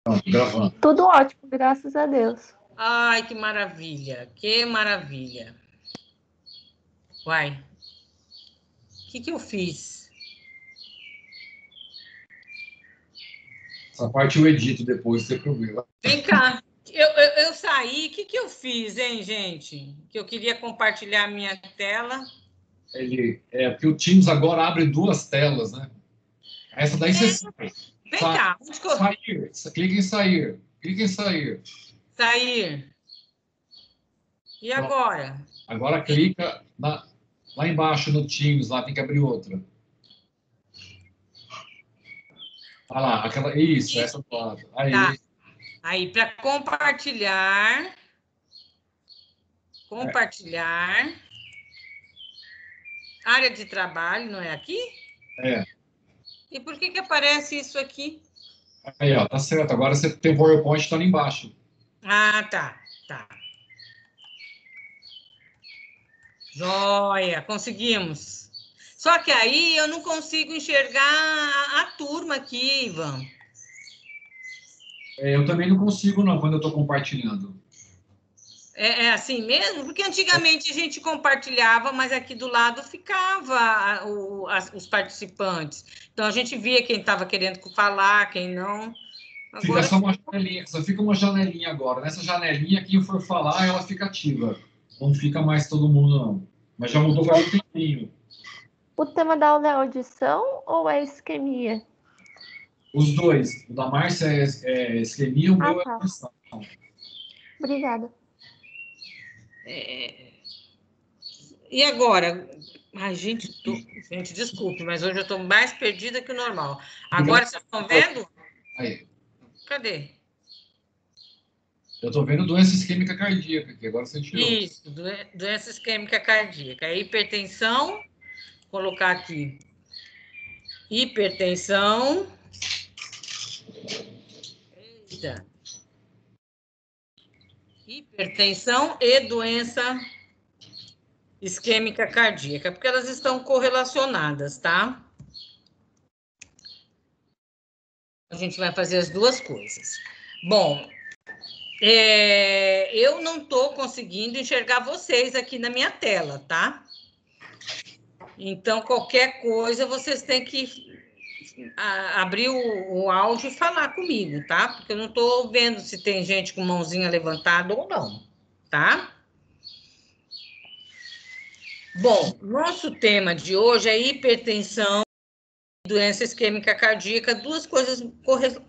Pronto, gravando. Tudo ótimo, graças a Deus. Ai, que maravilha, que maravilha. Uai, o que eu fiz? Essa parte eu edito depois, sem problema. Vem cá, eu saí, o que eu fiz, hein, gente? Que eu queria compartilhar a minha tela. Porque o Teams agora abre duas telas, né? Essa daí você sai. Vem cá, sair. Clica em sair. Clica em sair. Sair. E agora? Agora clica lá embaixo no Teams, lá tem que abrir outra. Olha lá, isso, essa do lado. Aí. Tá. Aí, para compartilhar. Compartilhar. Área de trabalho, não é aqui? É. E por que aparece isso aqui? Aí, ó, tá certo. Agora você tem o PowerPoint, tá ali embaixo. Ah, tá. Joia, conseguimos. Só que aí eu não consigo enxergar a turma aqui, Ivan. Eu também não consigo, não, quando eu estou compartilhando. É assim mesmo? Porque antigamente a gente compartilhava, mas aqui do lado ficava os participantes. Então a gente via quem estava querendo falar, quem não. Agora... Fica só uma janelinha, só fica uma janelinha agora. Nessa janelinha, quem for falar, ela fica ativa. Não fica mais todo mundo, não. Mas já mudou faz um tempinho. O tema da aula é audição ou é isquemia? Os dois. O da Márcia é isquemia, o meu é audição. Obrigada. E agora? Ai, gente, desculpe, mas hoje eu estou mais perdida que o normal. Agora vocês estão vendo? Aí. Cadê? Eu estou vendo doença isquêmica cardíaca aqui, agora você tirou. Isso, doença isquêmica cardíaca. Hipertensão, vou colocar aqui. Hipertensão. Eita. Hipertensão e doença isquêmica cardíaca, porque elas estão correlacionadas, tá? A gente vai fazer as duas coisas. Bom, eu não estou conseguindo enxergar vocês aqui na minha tela, tá? Então, qualquer coisa, vocês têm que abrir o áudio e falar comigo, tá? Porque eu não estou vendo se tem gente com mãozinha levantada ou não, tá? Bom, nosso tema de hoje é hipertensão e doença isquêmica cardíaca, duas coisas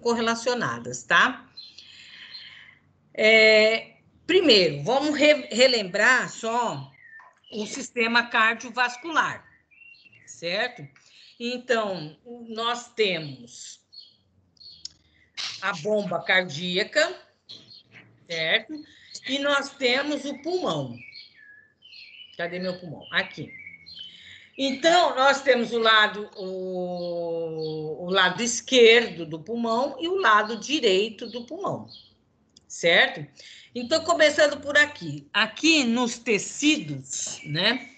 correlacionadas, tá? Primeiro, vamos relembrar só o sistema cardiovascular, certo? Então, nós temos a bomba cardíaca, certo? E nós temos o pulmão. Cadê meu pulmão? Aqui. Então, nós temos o lado esquerdo do pulmão e o lado direito do pulmão, certo? Então, começando por aqui. Aqui nos tecidos, né?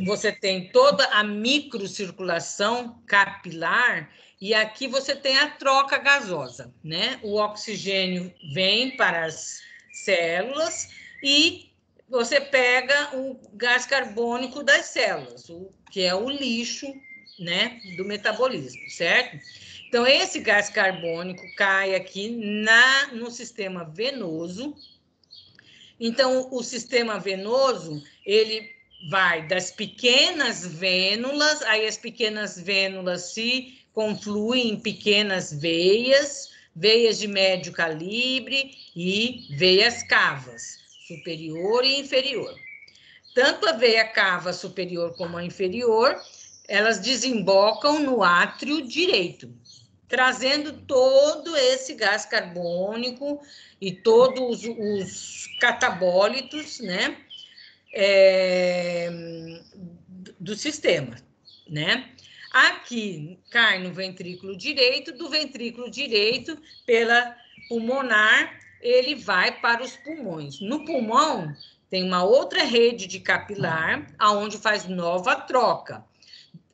Você tem toda a microcirculação capilar e aqui você tem a troca gasosa, né? O oxigênio vem para as células e você pega o gás carbônico das células, que é o lixo, né, do metabolismo, certo? Então, esse gás carbônico cai aqui no sistema venoso. Então, o sistema venoso, ele vai das pequenas vênulas, aí as pequenas vênulas se confluem em pequenas veias de médio calibre e veias cavas, superior e inferior. Tanto a veia cava superior como a inferior, elas desembocam no átrio direito, trazendo todo esse gás carbônico e todos os catabólitos, né, do sistema, né? Aqui cai no ventrículo direito, do ventrículo direito, pela pulmonar, ele vai para os pulmões. No pulmão, tem uma outra rede de capilar, aonde faz nova troca.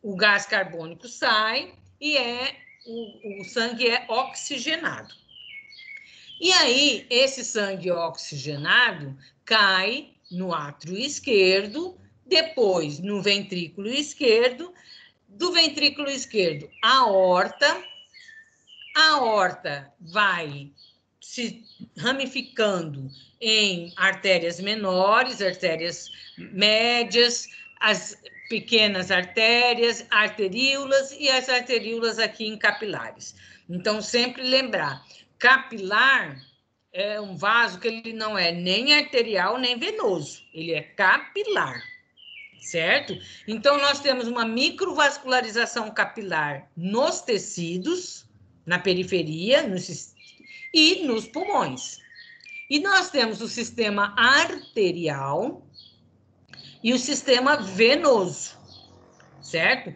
O gás carbônico sai e é o sangue é oxigenado. E aí, esse sangue oxigenado cai no átrio esquerdo, depois no ventrículo esquerdo, do ventrículo esquerdo, a aorta vai se ramificando em artérias menores, artérias médias, as pequenas artérias, arteríolas e as arteríolas aqui em capilares. Então, sempre lembrar, capilar é um vaso que ele não é nem arterial nem venoso, ele é capilar, certo? Então, nós temos uma microvascularização capilar nos tecidos, na periferia e nos pulmões. E nós temos o sistema arterial e o sistema venoso, certo?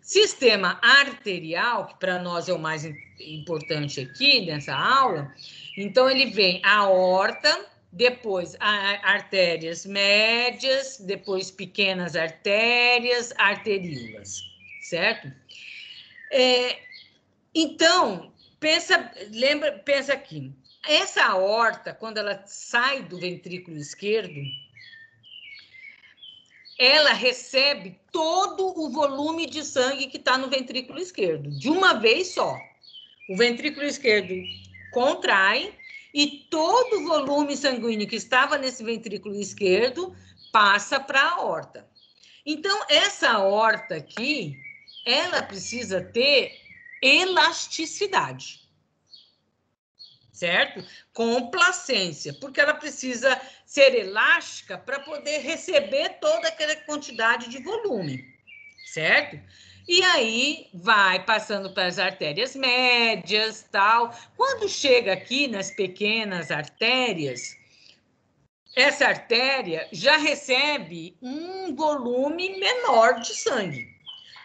Sistema arterial, que para nós é o mais importante aqui nessa aula, então ele vem a aorta, depois artérias médias, depois pequenas artérias, arteríolas, certo? Então, pensa aqui, essa aorta, quando ela sai do ventrículo esquerdo, ela recebe todo o volume de sangue que está no ventrículo esquerdo, de uma vez só. O ventrículo esquerdo contrai e todo o volume sanguíneo que estava nesse ventrículo esquerdo passa para a aorta. Então, essa aorta aqui, ela precisa ter elasticidade, certo? Complacência, porque ela precisa ser elástica para poder receber toda aquela quantidade de volume, certo? E aí vai passando para as artérias médias, tal. Quando chega aqui nas pequenas artérias, essa artéria já recebe um volume menor de sangue.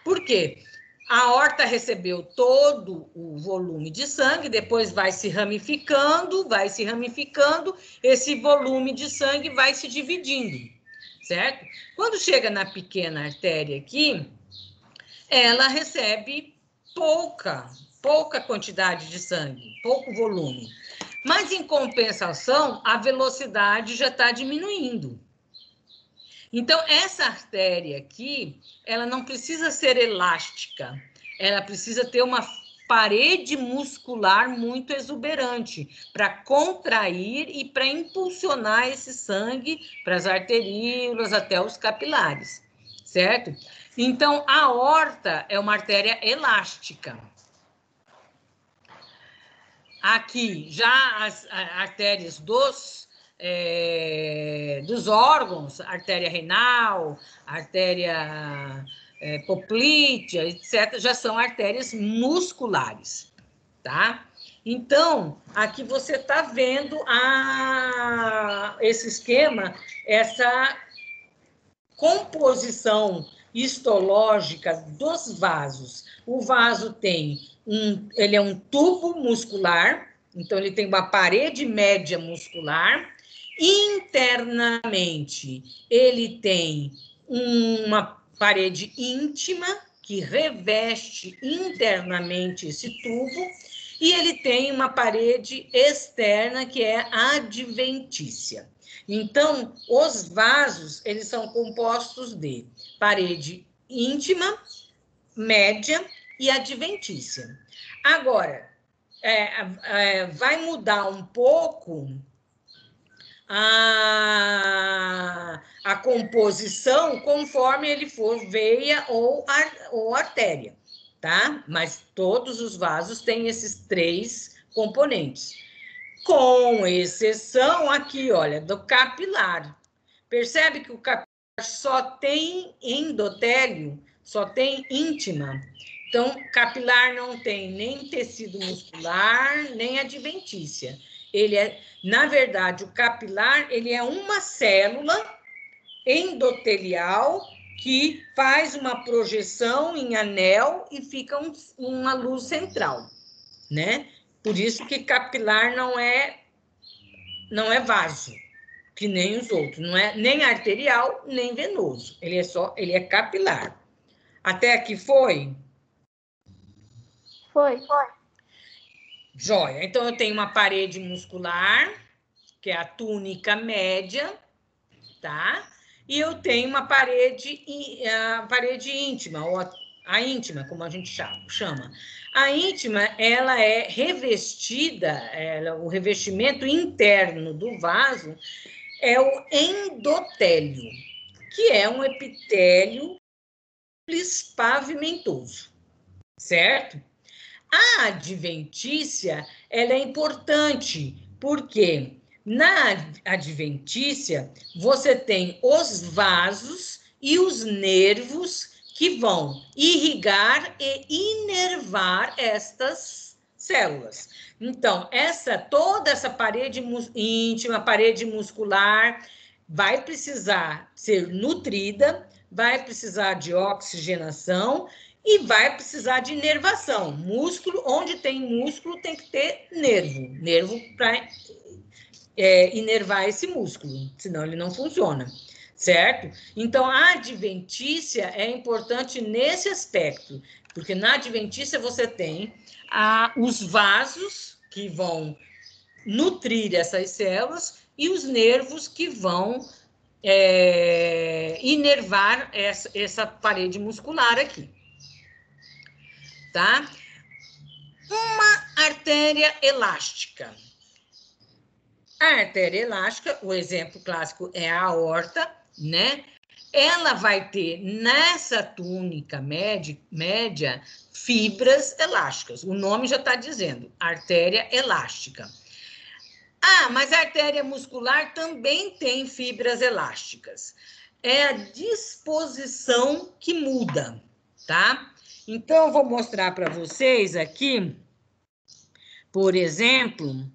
Por quê? A aorta recebeu todo o volume de sangue, depois vai se ramificando, esse volume de sangue vai se dividindo, certo? Quando chega na pequena artéria aqui, ela recebe pouca quantidade de sangue, pouco volume. Mas, em compensação, a velocidade já está diminuindo. Então, essa artéria aqui, ela não precisa ser elástica, ela precisa ter uma parede muscular muito exuberante para contrair e para impulsionar esse sangue para as arteríolas até os capilares, certo? Então, a aorta é uma artéria elástica. Aqui, já as artérias dos órgãos, artéria renal, artéria poplítea, etc., já são artérias musculares, tá? Então, aqui você está vendo esse esquema, essa composição histológica dos vasos. O vaso ele é um tubo muscular, então ele tem uma parede média muscular. Internamente, ele tem uma parede íntima que reveste internamente esse tubo, e ele tem uma parede externa que é adventícia. Então, os vasos, eles são compostos de parede íntima, média e adventícia. Agora, vai mudar um pouco a composição conforme ele for veia ou artéria, tá? Mas todos os vasos têm esses 3 componentes. Com exceção aqui, olha, do capilar. Percebe que o capilar só tem endotélio, só tem íntima. Então, capilar não tem nem tecido muscular, nem adventícia. Na verdade, o capilar, ele é uma célula endotelial que faz uma projeção em anel e fica uma luz central, né? Por isso que capilar não é vaso, que nem os outros, não é nem arterial, nem venoso. Ele é capilar. Até aqui foi? Foi. Joia. Então, eu tenho uma parede muscular, que é a túnica média, tá? E eu tenho uma parede, a parede íntima, ou a íntima, como a gente chama. A íntima, ela é revestida, o revestimento interno do vaso é o endotélio, que é um epitélio pavimentoso, certo? A adventícia, ela é importante, porque na adventícia você tem os vasos e os nervos que vão irrigar e inervar estas células. Então, toda essa parede íntima, parede muscular, vai precisar ser nutrida, vai precisar de oxigenação e vai precisar de inervação. Músculo, onde tem músculo, tem que ter nervo para inervar esse músculo, senão ele não funciona, certo? Então, a adventícia é importante nesse aspecto, porque na adventícia você tem os vasos que vão nutrir essas células e os nervos que vão inervar essa parede muscular aqui. Tá? Uma artéria elástica. A artéria elástica, o exemplo clássico é a aorta, né? Ela vai ter nessa túnica média fibras elásticas. O nome já está dizendo, artéria elástica. Ah, mas a artéria muscular também tem fibras elásticas. É a disposição que muda, tá? Então, eu vou mostrar para vocês aqui, por exemplo,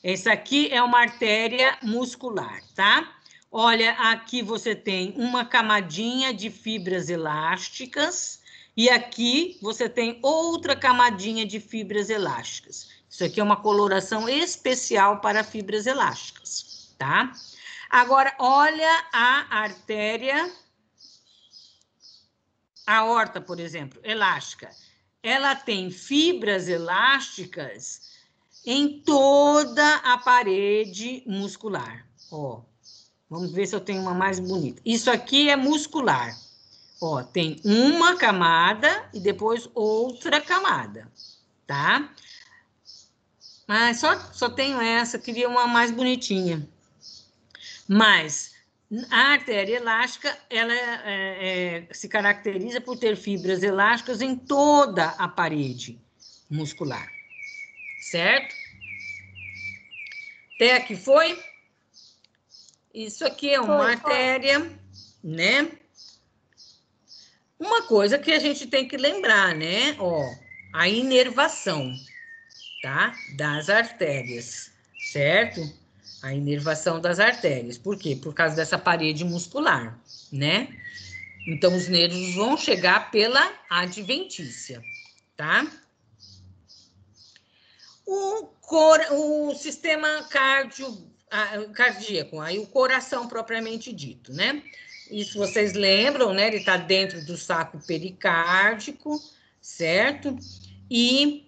essa aqui é uma artéria muscular, tá? Olha, aqui você tem uma camadinha de fibras elásticas e aqui você tem outra camadinha de fibras elásticas. Isso aqui é uma coloração especial para fibras elásticas, tá? Agora, olha a artéria aorta, por exemplo, elástica. Ela tem fibras elásticas em toda a parede muscular. Ó, vamos ver se eu tenho uma mais bonita. Isso aqui é muscular. Ó, tem uma camada e depois outra camada, tá? Mas só tenho essa, queria uma mais bonitinha. Mas a artéria elástica, ela se caracteriza por ter fibras elásticas em toda a parede muscular, certo? Até aqui foi? Isso aqui é uma artéria, né? Uma coisa que a gente tem que lembrar, né? Ó, a inervação, tá? Das artérias, certo? A inervação das artérias. Por quê? Por causa dessa parede muscular, né? Então, os nervos vão chegar pela adventícia, tá? O sistema cardíaco, aí o coração propriamente dito, né? Isso vocês lembram, né? Ele está dentro do saco pericárdico, certo? E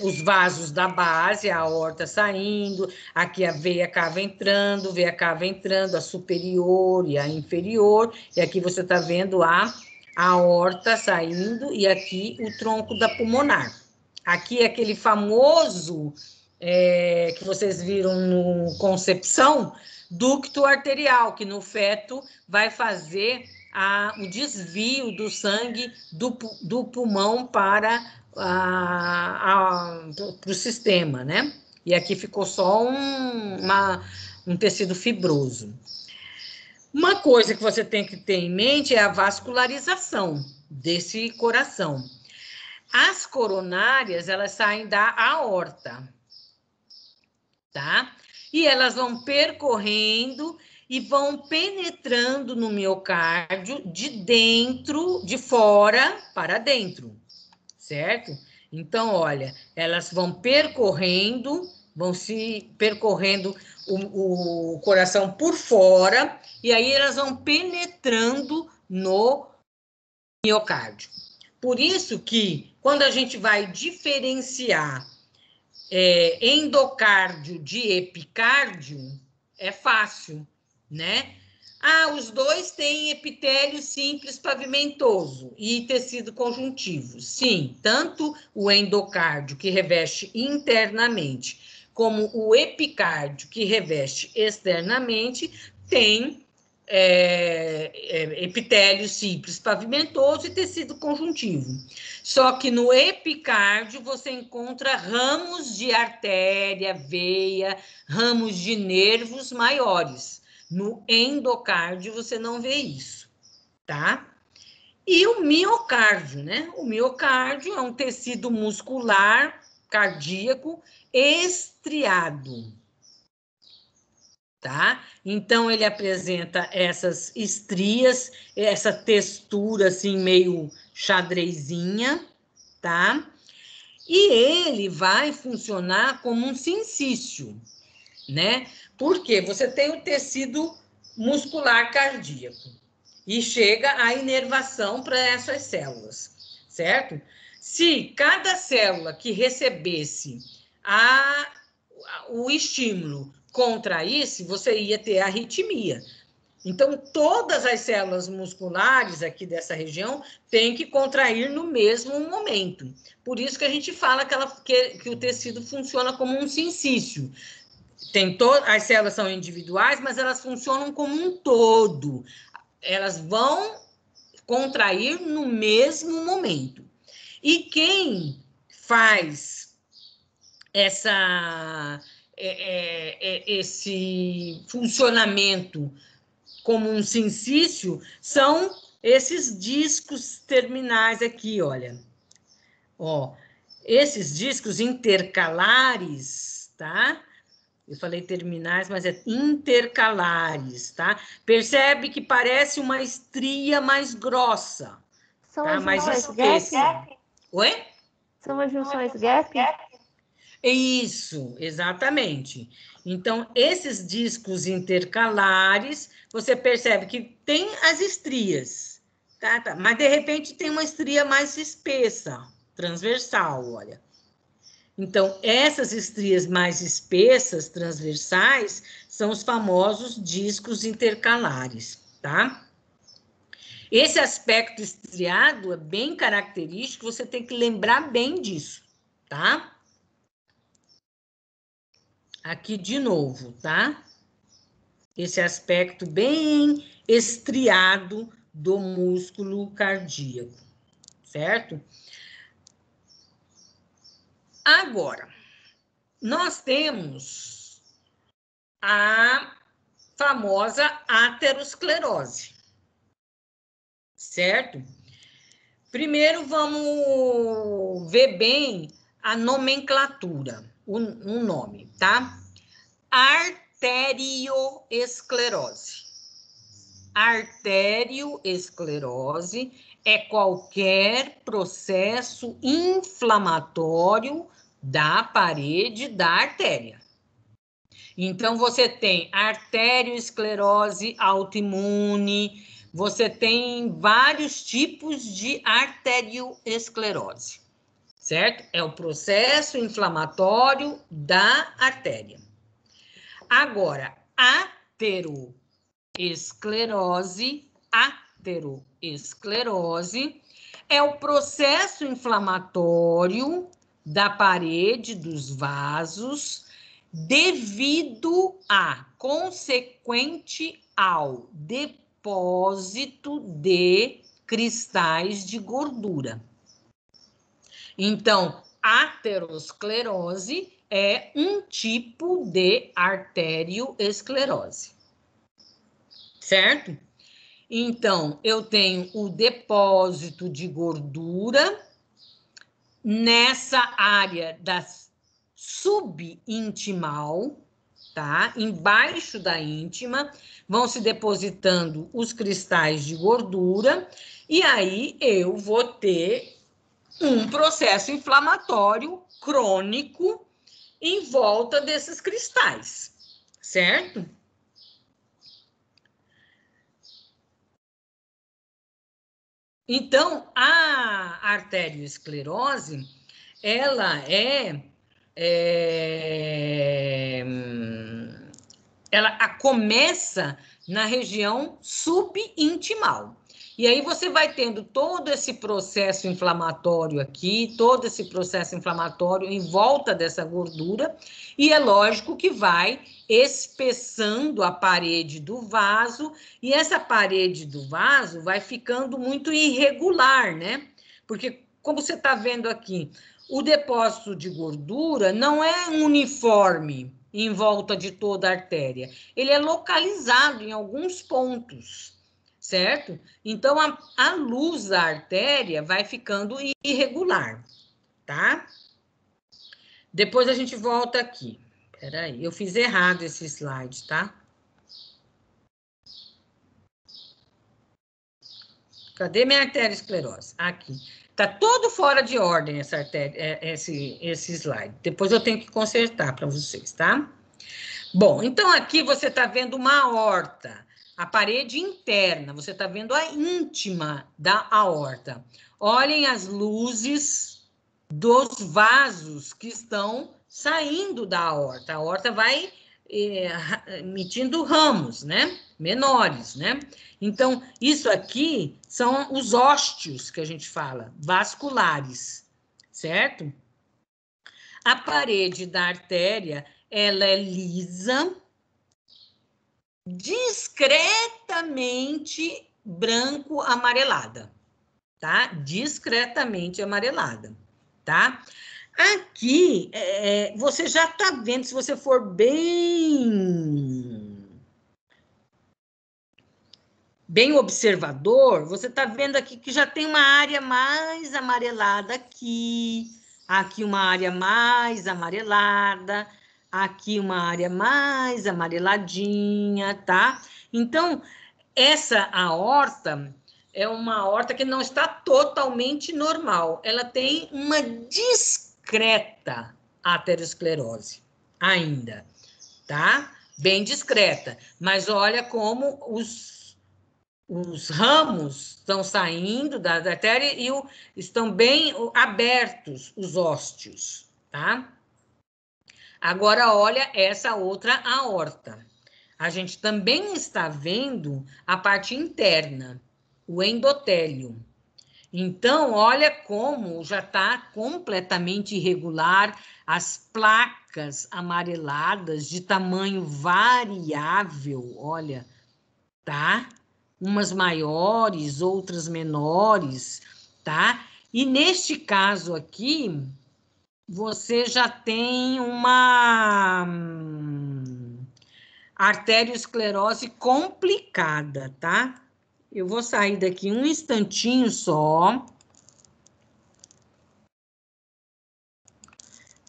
os vasos da base, a aorta saindo, aqui a veia cava entrando, a superior e a inferior, e aqui você está vendo a aorta saindo, e aqui o tronco da pulmonar. Aqui é aquele famoso que vocês viram no Concepção, ducto arterial, que no feto vai fazer o desvio do sangue do pulmão para o sistema, né? E aqui ficou só um tecido fibroso. Uma coisa que você tem que ter em mente é a vascularização desse coração. As coronárias, elas saem da aorta, tá? E elas vão percorrendo e vão penetrando no miocárdio de fora para dentro, certo? Então, olha, elas vão se percorrendo o coração por fora, e aí elas vão penetrando no miocárdio. Por isso que, quando a gente vai diferenciar endocárdio de epicárdio, é fácil, né? Os dois têm epitélio simples pavimentoso e tecido conjuntivo. Sim, tanto o endocárdio, que reveste internamente, como o epicárdio, que reveste externamente, tem epitélio simples pavimentoso e tecido conjuntivo. Só que no epicárdio você encontra ramos de artéria, veia, ramos de nervos maiores. No endocárdio você não vê isso, tá? E o miocárdio, né? O miocárdio é um tecido muscular cardíaco estriado, tá? Então, ele apresenta essas estrias, essa textura, assim, meio xadrezinha, tá? E ele vai funcionar como um sincício, né? Porque você tem o tecido muscular cardíaco e chega a inervação para essas células, certo? Se cada célula que recebesse o estímulo contraísse, você ia ter arritmia. Então, todas as células musculares aqui dessa região têm que contrair no mesmo momento. Por isso que a gente fala que o tecido funciona como um sincício. As células são individuais, mas elas funcionam como um todo. Elas vão contrair no mesmo momento. E quem faz esse funcionamento como um sincício são esses discos terminais aqui, olha. Ó, esses discos intercalares, tá? Eu falei terminais, mas é intercalares, tá? Percebe que parece uma estria mais grossa, São tá? as Mais junções espessa. gap? Oi? São as junções gap? Isso, exatamente. Então, esses discos intercalares, você percebe que tem as estrias, tá? Mas, de repente, tem uma estria mais espessa, transversal, olha. Então, essas estrias mais espessas, transversais, são os famosos discos intercalares, tá? Esse aspecto estriado é bem característico, você tem que lembrar bem disso, tá? Aqui de novo, tá? Esse aspecto bem estriado do músculo cardíaco, certo? Agora, nós temos a famosa aterosclerose, certo? Primeiro, vamos ver bem a nomenclatura, o nome, tá? Arterioesclerose. Arterioesclerose é qualquer processo inflamatório da parede da artéria. Então, você tem arterioesclerose autoimune, você tem vários tipos de arterioesclerose, certo? É o processo inflamatório da artéria. Agora, aterosclerose é o processo inflamatório da parede dos vasos devido consequente ao depósito de cristais de gordura. Então, aterosclerose é um tipo de arterioesclerose, certo? Então, eu tenho o depósito de gordura nessa área da subintimal, tá? Embaixo da íntima, vão se depositando os cristais de gordura, e aí eu vou ter um processo inflamatório crônico em volta desses cristais, certo? Então, a arteriosclerose, ela ela começa na região subintimal. E aí você vai tendo todo esse processo inflamatório aqui, todo esse processo inflamatório em volta dessa gordura, e é lógico que vai espessando a parede do vaso, e essa parede do vaso vai ficando muito irregular, né? Porque, como você está vendo aqui, o depósito de gordura não é uniforme em volta de toda a artéria, ele é localizado em alguns pontos, certo? Então, a luz da artéria vai ficando irregular, tá? Depois a gente volta aqui. Peraí, eu fiz errado esse slide, tá? Cadê minha arteriosclerose? Aqui. Tá todo fora de ordem essa artéria, esse slide. Depois eu tenho que consertar para vocês, tá? Bom, então aqui você está vendo uma aorta, a parede interna, você está vendo a íntima da aorta. Olhem as luzes dos vasos que estão saindo da aorta. A aorta vai emitindo ramos, né? Menores, né? Então, isso aqui são os ósteos que a gente fala, vasculares, certo? A parede da artéria, ela é lisa, discretamente branco-amarelada, tá? Discretamente amarelada, tá? Aqui, você já tá vendo, se você for bem observador, você tá vendo aqui que já tem uma área mais amarelada aqui uma área mais amarelada, aqui uma área mais amareladinha, tá? Então, essa aorta é uma aorta que não está totalmente normal, ela tem uma discreta aterosclerose ainda, tá? Bem discreta, mas olha como os ramos estão saindo da artéria e estão bem abertos os ósteos, tá? Agora, olha essa outra aorta. A gente também está vendo a parte interna, o endotélio. Então, olha como já está completamente irregular, as placas amareladas de tamanho variável, olha, tá? Umas maiores, outras menores, tá? E neste caso aqui, você já tem uma arteriosclerose complicada, tá? Eu vou sair daqui um instantinho só,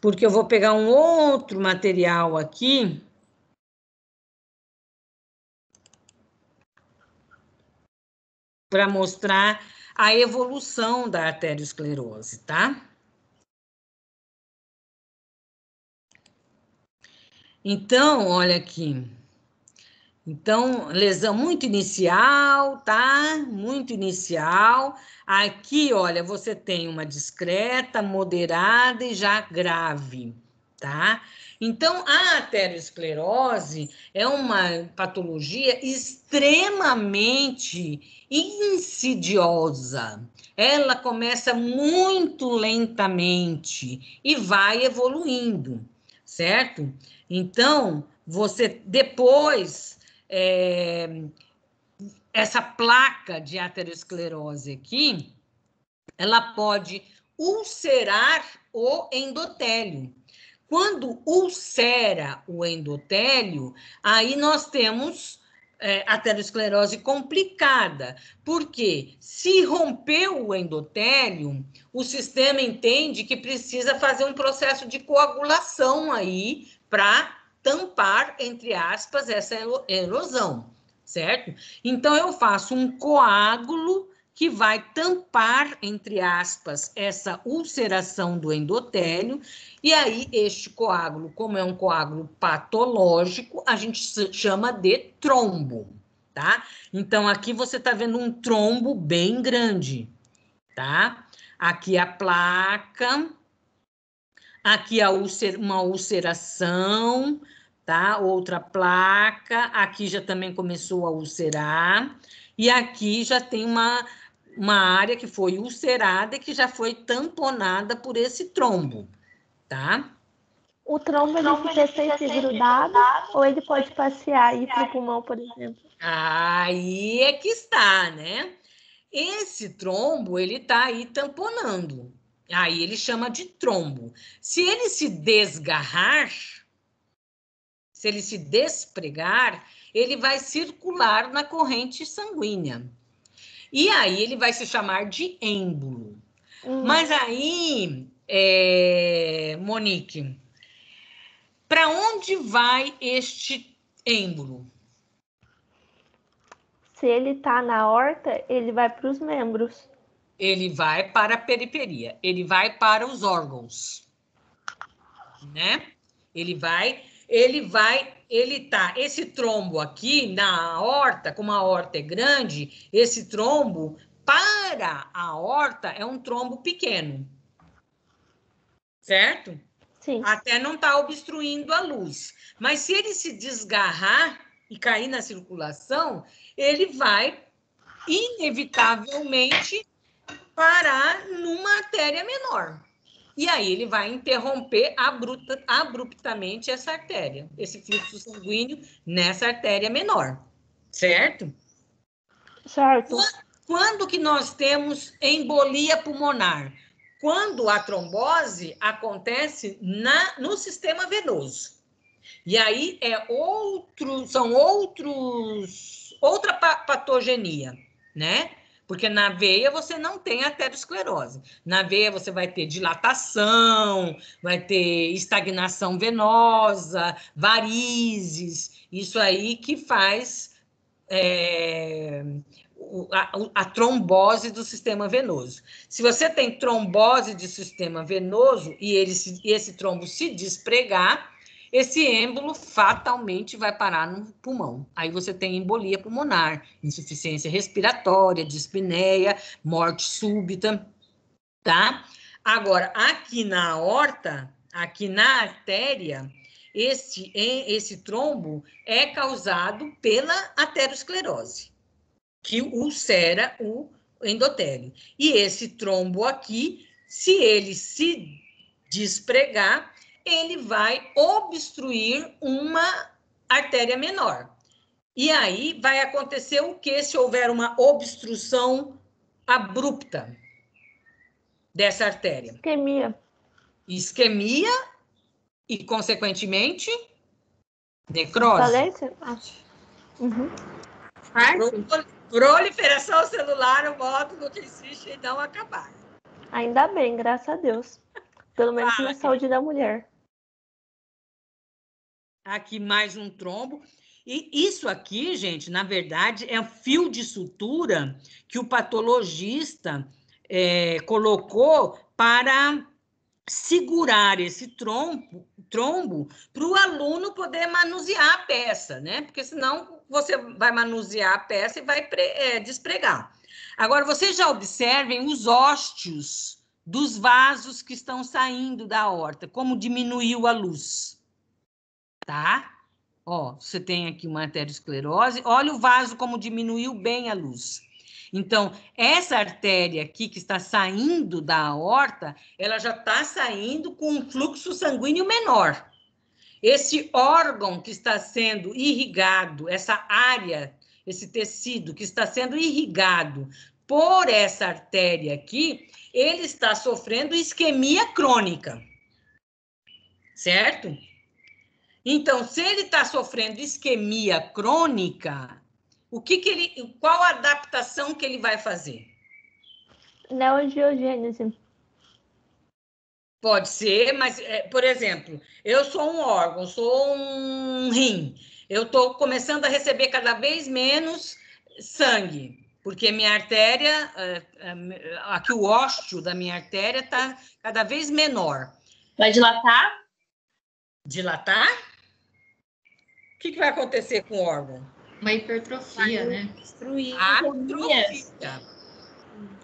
porque eu vou pegar um outro material aqui para mostrar a evolução da arteriosclerose, tá? Então, olha aqui. Então, lesão muito inicial, tá? Muito inicial. Aqui, olha, você tem uma discreta, moderada e já grave, tá? Então, a arteriosclerose é uma patologia extremamente insidiosa. Ela começa muito lentamente e vai evoluindo, certo? Então, você depois, essa placa de aterosclerose aqui, ela pode ulcerar o endotélio. Quando ulcera o endotélio, aí nós temos aterosclerose complicada, porque se rompeu o endotélio, o sistema entende que precisa fazer um processo de coagulação aí para tampar, entre aspas, essa erosão, certo? Então, eu faço um coágulo que vai tampar, entre aspas, essa ulceração do endotélio, e aí este coágulo, como é um coágulo patológico, a gente chama de trombo, tá? Então, aqui você está vendo um trombo bem grande, tá? Aqui a placa, aqui uma ulceração, tá? Outra placa, aqui já também começou a ulcerar, e aqui já tem uma área que foi ulcerada e que já foi tamponada por esse trombo, tá? O trombo ele fica sempre grudado ou ele pode passear e ir para o pulmão, por exemplo? Aí é que está, né? Esse trombo, ele tá aí tamponando. Aí ele chama de trombo. Se ele se desgarrar, se ele se despregar, ele vai circular na corrente sanguínea. E aí ele vai se chamar de êmbolo. Mas aí, Monique, para onde vai este êmbolo? Se ele está na aorta, ele vai para os membros. Ele vai para a periferia, ele vai para os órgãos, né? Esse trombo aqui na aorta, como a aorta é grande, esse trombo para a aorta é um trombo pequeno, certo? Sim. Até não está obstruindo a luz. Mas se ele se desgarrar e cair na circulação, ele vai inevitavelmente parar numa artéria menor. E aí ele vai interromper abruptamente essa artéria, esse fluxo sanguíneo nessa artéria menor, certo? Certo. Quando que nós temos embolia pulmonar? Quando a trombose acontece no sistema venoso. E aí outra patogenia, né? Porque na veia você não tem aterosclerose. Na veia você vai ter dilatação, vai ter estagnação venosa, varizes, isso aí que faz a trombose do sistema venoso. Se você tem trombose de sistema venoso e esse trombo se despregar, esse êmbolo fatalmente vai parar no pulmão. Aí você tem embolia pulmonar, insuficiência respiratória, dispneia, morte súbita, tá? Agora, aqui na aorta, aqui na artéria, esse trombo é causado pela aterosclerose, que ulcera o endotélio. E esse trombo aqui, se ele se despregar, ele vai obstruir uma artéria menor. E aí vai acontecer o que se houver uma obstrução abrupta dessa artéria? Isquemia. Isquemia e, consequentemente, necrose. Falência? Uhum. Proliferação celular, o módulo que existe e não acabar. Ainda bem, graças a Deus. Pelo menos na saúde da mulher. Aqui mais um trombo. E isso aqui, gente, na verdade, é um fio de sutura que o patologista colocou para segurar esse trombo para o aluno poder manusear a peça, né? Porque senão você vai manusear a peça e vai despregar. Agora, vocês já observem os ósteos dos vasos que estão saindo da aorta, como diminuiu a luz, tá? Ó, você tem aqui uma aterosclerose, olha o vaso como diminuiu bem a luz. Então, essa artéria aqui que está saindo da aorta, ela já está saindo com um fluxo sanguíneo menor. Esse órgão que está sendo irrigado, essa área, esse tecido que está sendo irrigado por essa artéria aqui, ele está sofrendo isquemia crônica, certo? Então, se ele está sofrendo isquemia crônica, qual a adaptação que ele vai fazer? Neoangiogênese. Pode ser, mas, por exemplo, eu sou um órgão, sou um rim. Eu estou começando a receber cada vez menos sangue, porque minha artéria, aqui o ósteo da minha artéria está cada vez menor. Vai dilatar? Dilatar? O que vai acontecer com o órgão? Uma hipertrofia, né? Destruir. Atrofia. Ele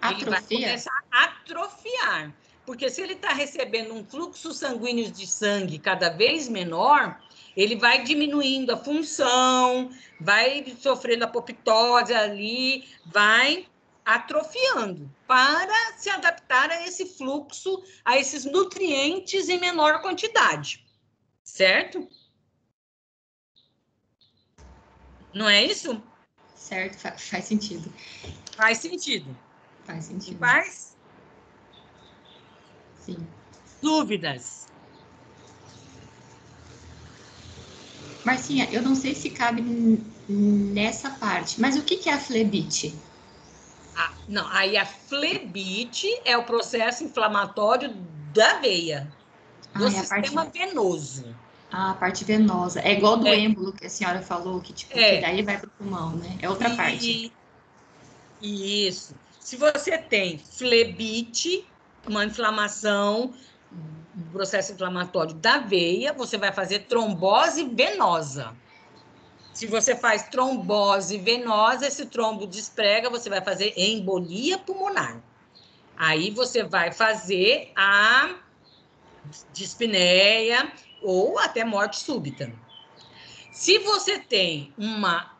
vai Atrofia? começar a atrofiar. Porque se ele está recebendo um fluxo sanguíneo de sangue cada vez menor, ele vai diminuindo a função, vai sofrendo apoptose ali, vai atrofiando para se adaptar a esse fluxo, a esses nutrientes em menor quantidade. Certo? Não é isso? Certo, faz sentido. Faz sentido. Faz sentido. Faz? Sim. Dúvidas? Marcinha, eu não sei se cabe nessa parte, mas o que é a flebite? Não, aí a flebite é o processo inflamatório da veia, do sistema venoso. A parte venosa. É igual do êmbolo que a senhora falou, que, tipo, que daí vai para o pulmão, né? É outra parte. Isso. Se você tem flebite, uma inflamação, um processo inflamatório da veia, você vai fazer trombose venosa. Se você faz trombose venosa, esse trombo desprega, você vai fazer embolia pulmonar. Aí você vai fazer a dispneia ou até morte súbita. Se você tem uma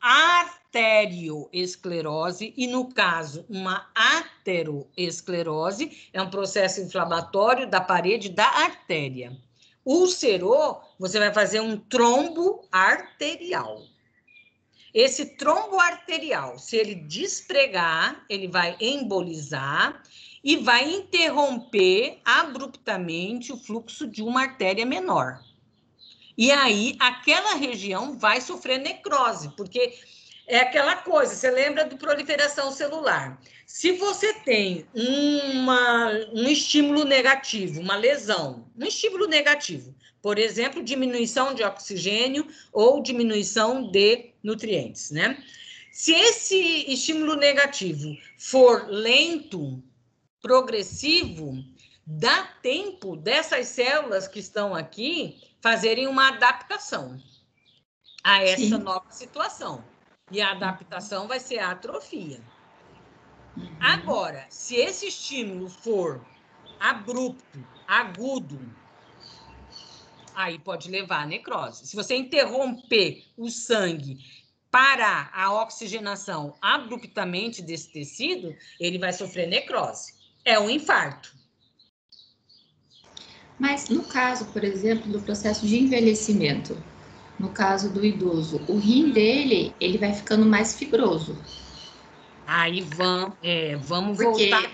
arterioesclerose, e no caso, uma ateroesclerose, é um processo inflamatório da parede da artéria. Ulcerou, você vai fazer um trombo arterial. Esse trombo arterial, se ele despregar, ele vai embolizar e vai interromper abruptamente o fluxo de uma artéria menor. E aí, aquela região vai sofrer necrose, porque é aquela coisa, você lembra de proliferação celular. Se você tem um estímulo negativo, uma lesão, um estímulo negativo, por exemplo, diminuição de oxigênio ou diminuição de nutrientes, né? Se esse estímulo negativo for lento, progressivo, dá tempo dessas células que estão aqui fazerem uma adaptação a essa nova situação. E a adaptação vai ser a atrofia. Agora, se esse estímulo for abrupto, agudo, aí pode levar à necrose. Se você interromper o sangue, parar a oxigenação abruptamente desse tecido, ele vai sofrer necrose. É um infarto. Mas no caso, por exemplo, do processo de envelhecimento, no caso do idoso, o rim dele, ele vai ficando mais fibroso. Aí vamos Porque voltar.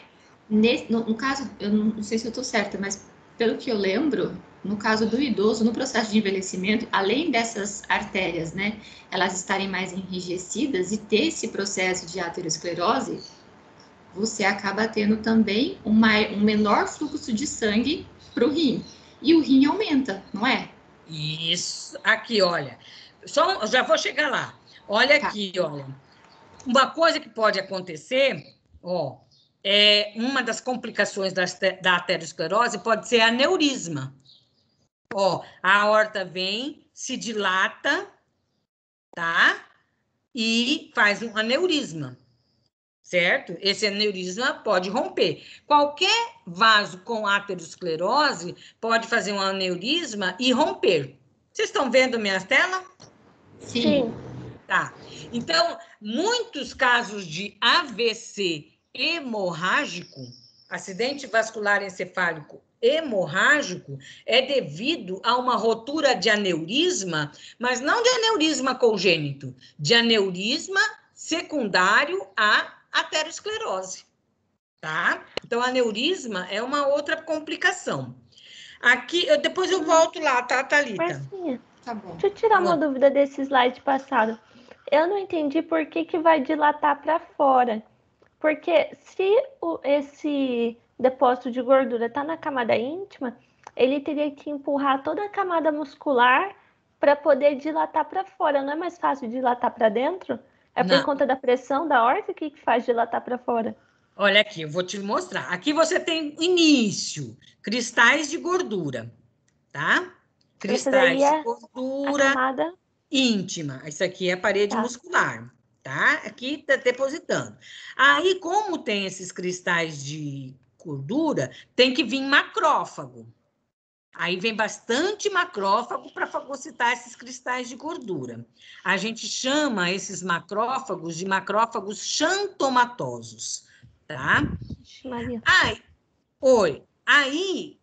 no caso, eu não sei se eu estou certa, mas pelo que eu lembro, no caso do idoso, no processo de envelhecimento, além dessas artérias, né, elas estarem mais enrijecidas e ter esse processo de aterosclerose, você acaba tendo também um menor fluxo de sangue para o rim. E o rim aumenta, não é? Isso. Aqui, olha. Já vou chegar lá. Olha aqui, olha. Uma coisa que pode acontecer, é uma das complicações da aterosclerose pode ser aneurisma. A aorta vem, se dilata, tá? E faz um aneurisma. Certo? Esse aneurisma pode romper. Qualquer vaso com aterosclerose pode fazer um aneurisma e romper. Vocês estão vendo minha tela? Sim. Tá. Então, muitos casos de AVC hemorrágico, acidente vascular encefálico hemorrágico, é devido a uma rotura de aneurisma, mas não de aneurisma congênito, de aneurisma secundário à aterosclerose, tá? Então, aneurisma é uma outra complicação. Aqui, depois eu volto lá, tá, Thalita? Marcinha, tá bom. Deixa eu tirar uma dúvida desse slide passado. Eu não entendi por que vai dilatar para fora. Porque se esse depósito de gordura está na camada íntima, ele teria que empurrar toda a camada muscular para poder dilatar para fora. Não é mais fácil dilatar para dentro? É por conta da pressão da horta que faz dilatar para fora? Olha aqui, eu vou te mostrar. Aqui você tem início, cristais de gordura, tá? Cristais de gordura. A camada íntima. Isso aqui é a parede muscular, tá? Aqui tá depositando. Aí, como tem esses cristais de gordura, tem que vir macrófago. Aí vem bastante macrófago para fagocitar esses cristais de gordura. A gente chama esses macrófagos de macrófagos xantomatosos, tá? Maria. Aí,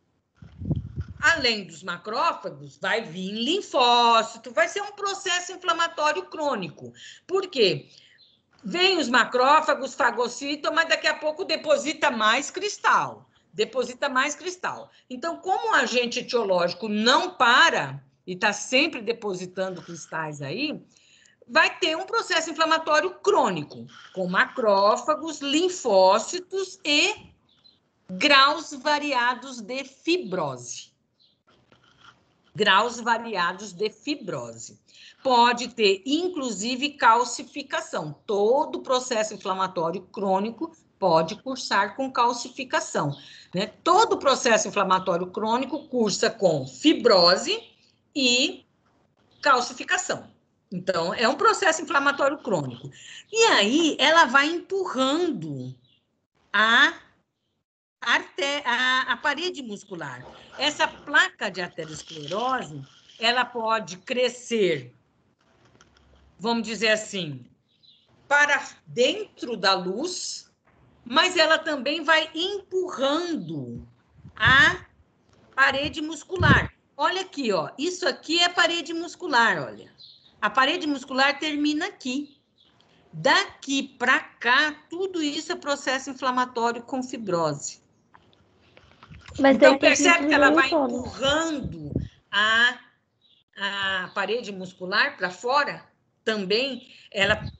além dos macrófagos, vai vir linfócito, vai ser um processo inflamatório crônico. Por quê? Vem os macrófagos, fagocitam, mas daqui a pouco deposita mais cristal. Então, como o agente etiológico não para e está sempre depositando cristais aí, vai ter um processo inflamatório crônico, com macrófagos, linfócitos e graus variados de fibrose. Pode ter, inclusive, calcificação. Todo processo inflamatório crônico pode cursar com calcificação, né? Todo processo inflamatório crônico cursa com fibrose e calcificação. Então, é um processo inflamatório crônico. E aí, ela vai empurrando a parede muscular. Essa placa de aterosclerose, ela pode crescer, vamos dizer assim, para dentro da luz, mas ela também vai empurrando a parede muscular. Olha aqui, ó. Isso aqui é parede muscular, olha. A parede muscular termina aqui. Daqui para cá, tudo isso é processo inflamatório com fibrose. Mas Então, percebe que ela vai empurrando empurrando a parede muscular para fora? Também,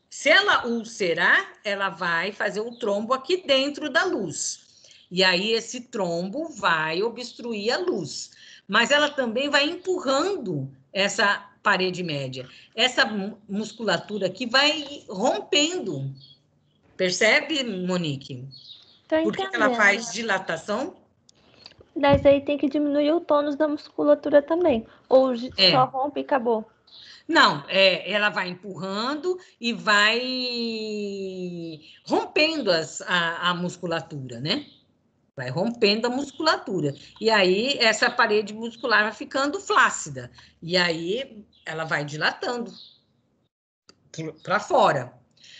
se ela ulcerar, ela vai fazer um trombo aqui dentro da luz. E aí, esse trombo vai obstruir a luz. Mas ela também vai empurrando essa parede média. Essa musculatura aqui vai rompendo. Percebe, Monique? Por que ela faz dilatação? Mas aí tem que diminuir o tônus da musculatura também. Ou só rompe e acabou? Não, ela vai empurrando e vai rompendo a musculatura, né? Vai rompendo a musculatura. E aí, essa parede muscular vai ficando flácida. E aí, ela vai dilatando para fora.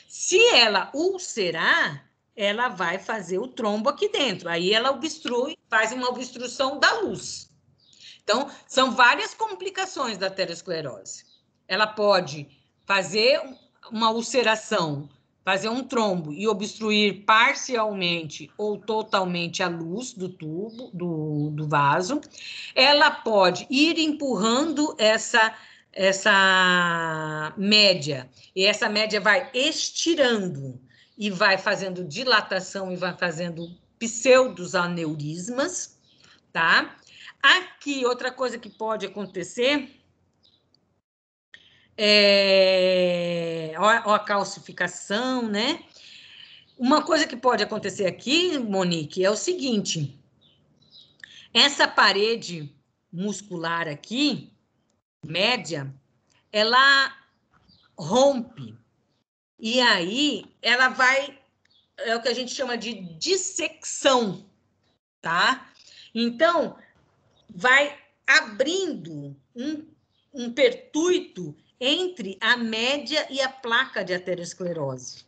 Se ela ulcerar, ela vai fazer o trombo aqui dentro. Aí, ela obstrui, faz uma obstrução da luz. Então, são várias complicações da aterosclerose. Ela pode fazer uma ulceração, fazer um trombo e obstruir parcialmente ou totalmente a luz do tubo, do vaso. Ela pode ir empurrando essa média, e essa média vai estirando e vai fazendo dilatação e vai fazendo pseudosaneurismas, tá? Aqui, outra coisa que pode acontecer a calcificação, né? Uma coisa que pode acontecer aqui, Monique, é o seguinte: essa parede muscular aqui, média, ela rompe. E aí, ela vai, é o que a gente chama de dissecção, tá? Então, vai abrindo um pertuito entre a média e a placa de aterosclerose.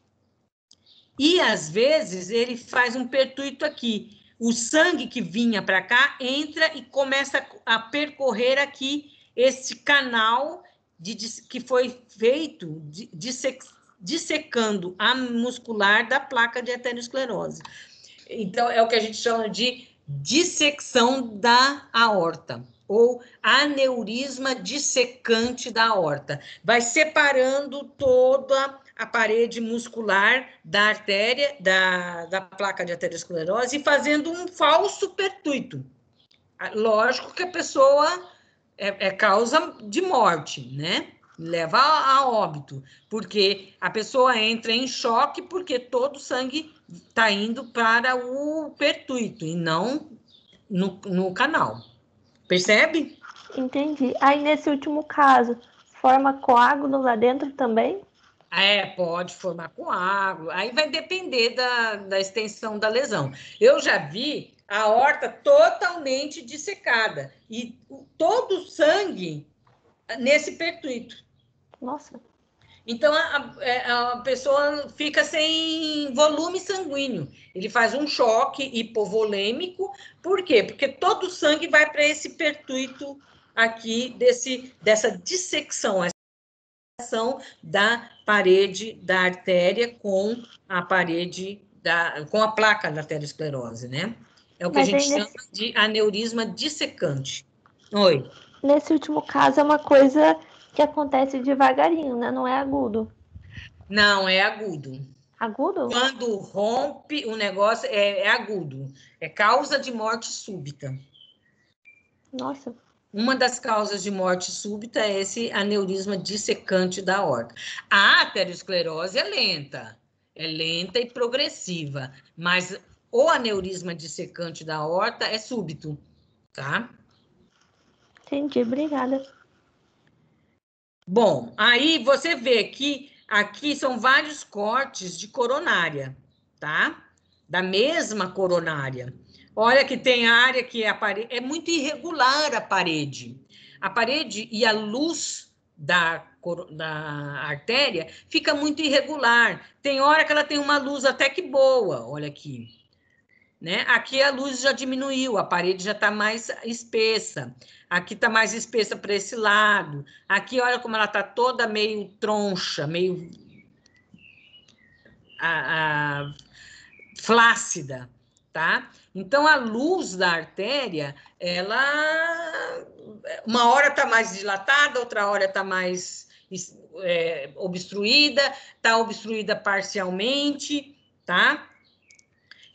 E, às vezes, ele faz um pertuito aqui. O sangue que vinha para cá entra e começa a percorrer aqui esse canal que foi feito dissecando a muscular da placa de aterosclerose. Então, é o que a gente chama de dissecção da aorta, ou aneurisma dissecante da aorta. Vai separando toda a parede muscular da artéria, da placa de aterosclerose, e fazendo um falso pertuito. Lógico que a pessoa é causa de morte, né? Leva a óbito, porque a pessoa entra em choque porque todo o sangue está indo para o pertuito e não no canal. Percebe? Entendi. Aí, nesse último caso, Forma coágulo lá dentro também? Pode formar coágulo. Aí vai depender da extensão da lesão. Eu já vi a aorta totalmente dissecada e todo o sangue nesse pertuito. Nossa. Então, a pessoa fica sem volume sanguíneo. Ele faz um choque hipovolêmico. Por quê? Porque todo o sangue vai para esse pertuito aqui, dessa dissecção, da parede da artéria com a parede com a placa da arteriosclerose, né? É o que a gente chama de aneurisma dissecante. Oi. Nesse último caso é uma coisa que acontece devagarinho, né? Não é agudo. Não, é agudo. Agudo? Quando rompe o negócio, é agudo. É causa de morte súbita. Nossa. Uma das causas de morte súbita é esse aneurisma dissecante da aorta. A arteriosclerose é lenta e progressiva, mas o aneurisma dissecante da aorta é súbito, tá? Entendi, obrigada. Bom, aí você vê que aqui são vários cortes de coronária, tá? Da mesma coronária. Olha que tem área que a parede é muito irregular a parede. A parede e a luz da artéria fica muito irregular. Tem hora que ela tem uma luz até que boa, olha aqui. Né? Aqui a luz já diminuiu, a parede já está mais espessa. Aqui está mais espessa para esse lado. Aqui, olha como ela está toda meio troncha, meio flácida, tá? Então, a luz da artéria, ela uma hora está mais dilatada, outra hora está mais obstruída, está obstruída parcialmente, tá?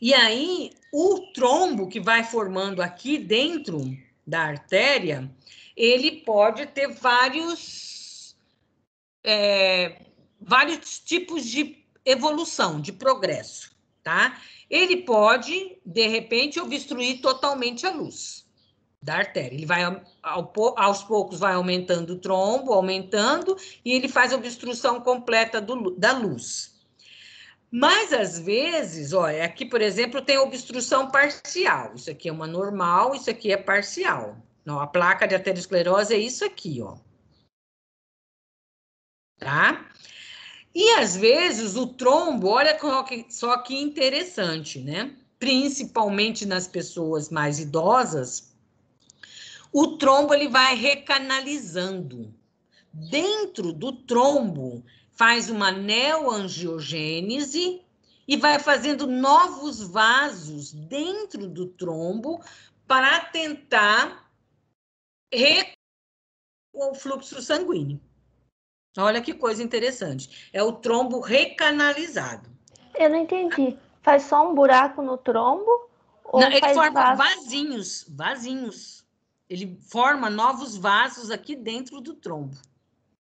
E aí, o trombo que vai formando aqui dentro da artéria, ele pode ter vários tipos de evolução, de progresso, tá? Ele pode, de repente, obstruir totalmente a luz da artéria. Ele vai, aos poucos, vai aumentando o trombo, aumentando, e ele faz a obstrução completa da luz. Mas, às vezes, olha, aqui, por exemplo, tem obstrução parcial. Isso aqui é uma normal, isso aqui é parcial. Não, a placa de arteriosclerose é isso aqui, ó. Tá? E, às vezes, o trombo, olha só que interessante, né? Principalmente nas pessoas mais idosas, o trombo, ele vai recanalizando. Dentro do trombo, faz uma neoangiogênese e vai fazendo novos vasos dentro do trombo para tentar o fluxo sanguíneo. Olha que coisa interessante. É o trombo recanalizado. Eu não entendi. Faz só um buraco no trombo? Ou não, ele faz forma vasinhos. Ele forma novos vasos aqui dentro do trombo,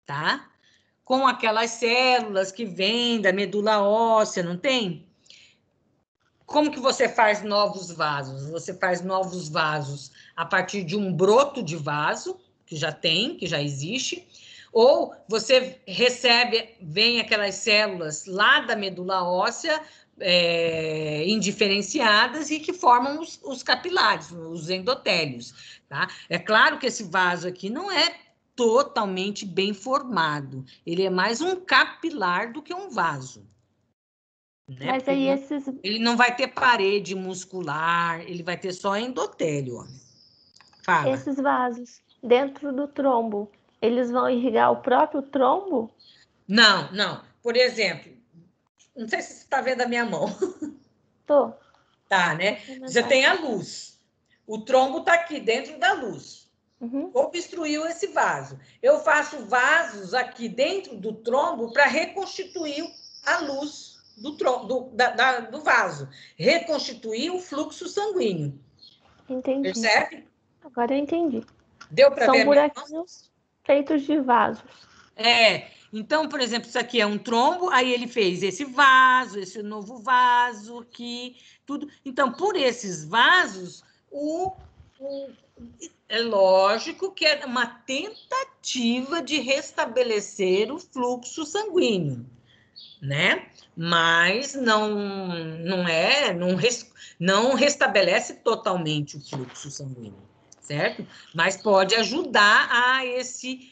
tá? Com aquelas células que vêm da medula óssea, não tem? Como que você faz novos vasos? Você faz novos vasos a partir de um broto de vaso, que já existe, ou você vem aquelas células lá da medula óssea, indiferenciadas e que formam os capilares, os endotélios, tá? É claro que esse vaso aqui não é totalmente bem formado, ele é mais um capilar do que um vaso. Né? Mas Porque aí ele não vai ter parede muscular, ele vai ter só endotélio. Fala. Esses vasos dentro do trombo, eles vão irrigar o próprio trombo? Não. Por exemplo, não sei se você está vendo a minha mão. Tô. Tá, né? Você tem a luz. O trombo está aqui dentro da luz. Uhum. Obstruiu esse vaso. Eu faço vasos aqui dentro do trombo para reconstituir a luz do vaso. Reconstituir o fluxo sanguíneo. Entendi. Percebe? Agora eu entendi. Deu para ver? São buraquinhos feitos de vasos. Então, por exemplo, isso aqui é um trombo, aí ele fez esse vaso, esse novo vaso aqui, tudo. Então, por esses vasos, É lógico que é uma tentativa de restabelecer o fluxo sanguíneo, né? Mas não restabelece totalmente o fluxo sanguíneo, certo? Mas pode ajudar a esse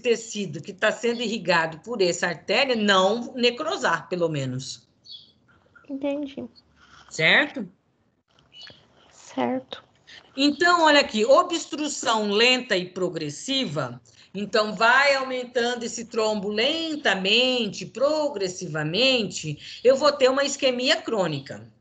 tecido que está sendo irrigado por essa artéria não necrosar, pelo menos. Entendi. Certo? Certo. Então, olha aqui, obstrução lenta e progressiva. Então, vai aumentando esse trombo lentamente, progressivamente, eu vou ter uma isquemia crônica.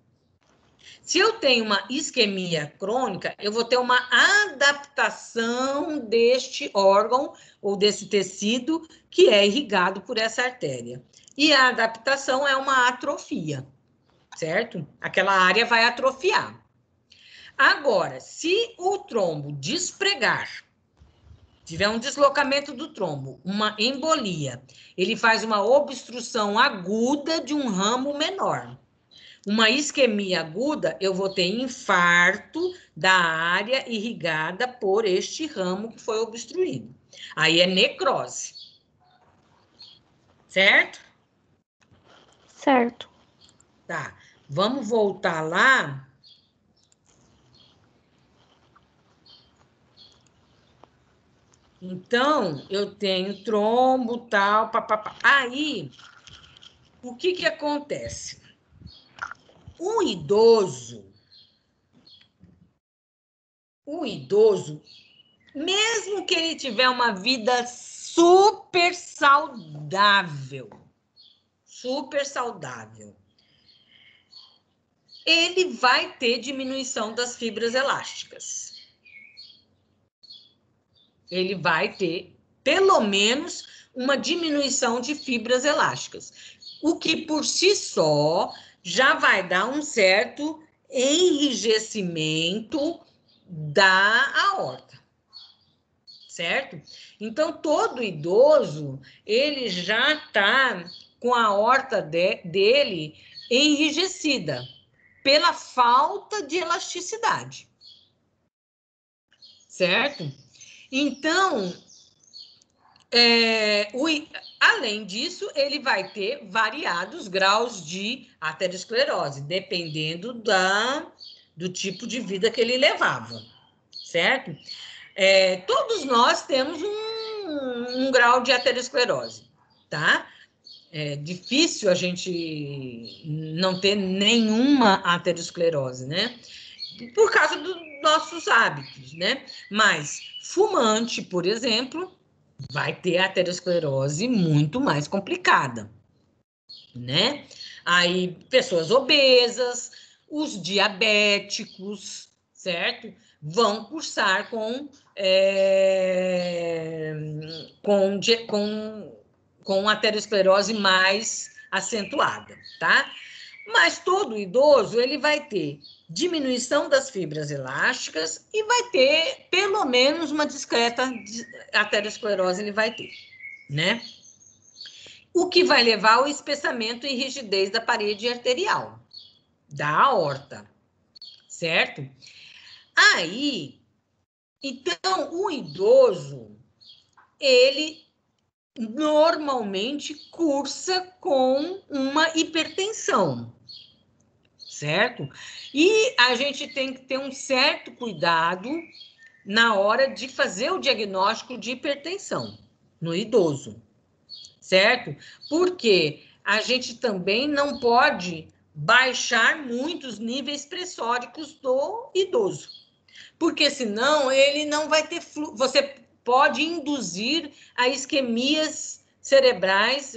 Se eu tenho uma isquemia crônica, eu vou ter uma adaptação deste órgão ou desse tecido que é irrigado por essa artéria. E a adaptação é uma atrofia, certo? Aquela área vai atrofiar. Agora, se o trombo despregar, tiver um deslocamento do trombo, uma embolia, ele faz uma obstrução aguda de um ramo menor. Uma isquemia aguda, eu vou ter infarto da área irrigada por este ramo que foi obstruído. Aí é necrose. Certo? Certo. Tá. Vamos voltar lá. Então, eu tenho trombo, tal, papapá. Aí, o que acontece? O idoso, mesmo que ele tiver uma vida super saudável, ele vai ter diminuição das fibras elásticas. Ele vai ter, pelo menos, uma diminuição de fibras elásticas, o que, por si só, já vai dar um certo enrijecimento da aorta, certo? Então, todo idoso, ele já está com a aorta dele enrijecida, pela falta de elasticidade, certo? Então, além disso, ele vai ter variados graus de aterosclerose, dependendo do tipo de vida que ele levava, certo? Todos nós temos um grau de aterosclerose, tá? É difícil a gente não ter nenhuma aterosclerose, né? Por causa dos nossos hábitos, né? Mas fumante, por exemplo, vai ter aterosclerose muito mais complicada, né? Aí, pessoas obesas, os diabéticos, certo? Vão cursar com aterosclerose mais acentuada, tá? Mas todo idoso, ele vai ter diminuição das fibras elásticas e vai ter, pelo menos, uma discreta aterosclerose, ele vai ter, né? O que vai levar ao espessamento e rigidez da parede arterial, da aorta, certo? Aí, então, o idoso, ele normalmente cursa com uma hipertensão, certo? E a gente tem que ter um certo cuidado na hora de fazer o diagnóstico de hipertensão no idoso, certo? Porque a gente também não pode baixar muito os níveis pressóricos do idoso, porque senão ele não vai ter fluxo. Você pode induzir a isquemias cerebrais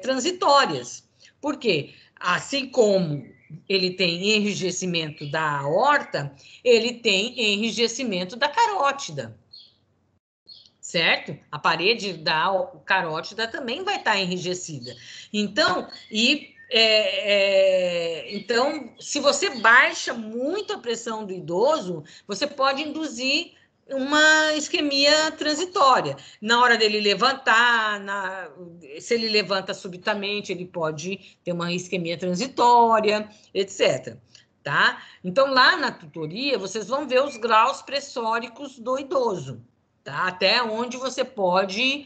transitórias. Por quê? Assim como ele tem enrijecimento da aorta, ele tem enrijecimento da carótida, certo? A parede da carótida também vai estar enrijecida. Então, então, se você baixa muito a pressão do idoso, você pode induzir uma isquemia transitória. Na hora dele levantar, se ele levanta subitamente, ele pode ter uma isquemia transitória, etc. tá? Então, lá na tutoria, vocês vão ver os graus pressóricos do idoso, tá? Até onde você pode,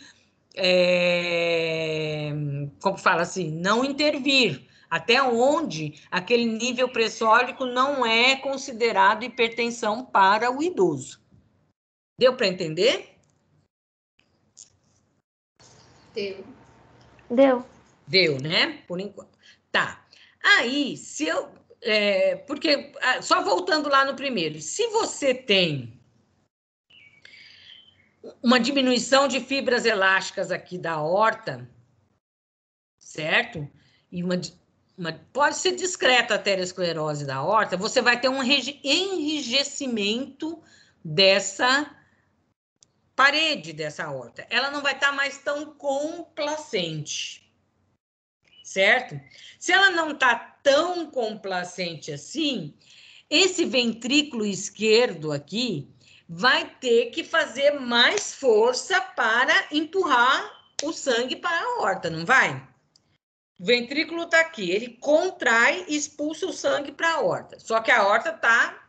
como fala assim, não intervir. Até onde aquele nível pressórico não é considerado hipertensão para o idoso. Deu para entender? Deu. Deu, né? Por enquanto. Tá. Aí, se eu... porque, só voltando lá no primeiro, se você tem uma diminuição de fibras elásticas aqui da aorta, certo? E pode ser discreta a aterosclerose da aorta, você vai ter um enrijecimento dessa parede dessa aorta. Ela não vai estar mais tão complacente, certo? Se ela não está tão complacente assim, esse ventrículo esquerdo aqui vai ter que fazer mais força para empurrar o sangue para a aorta, não vai? O ventrículo está aqui, ele contrai e expulsa o sangue para a aorta. Só que a aorta está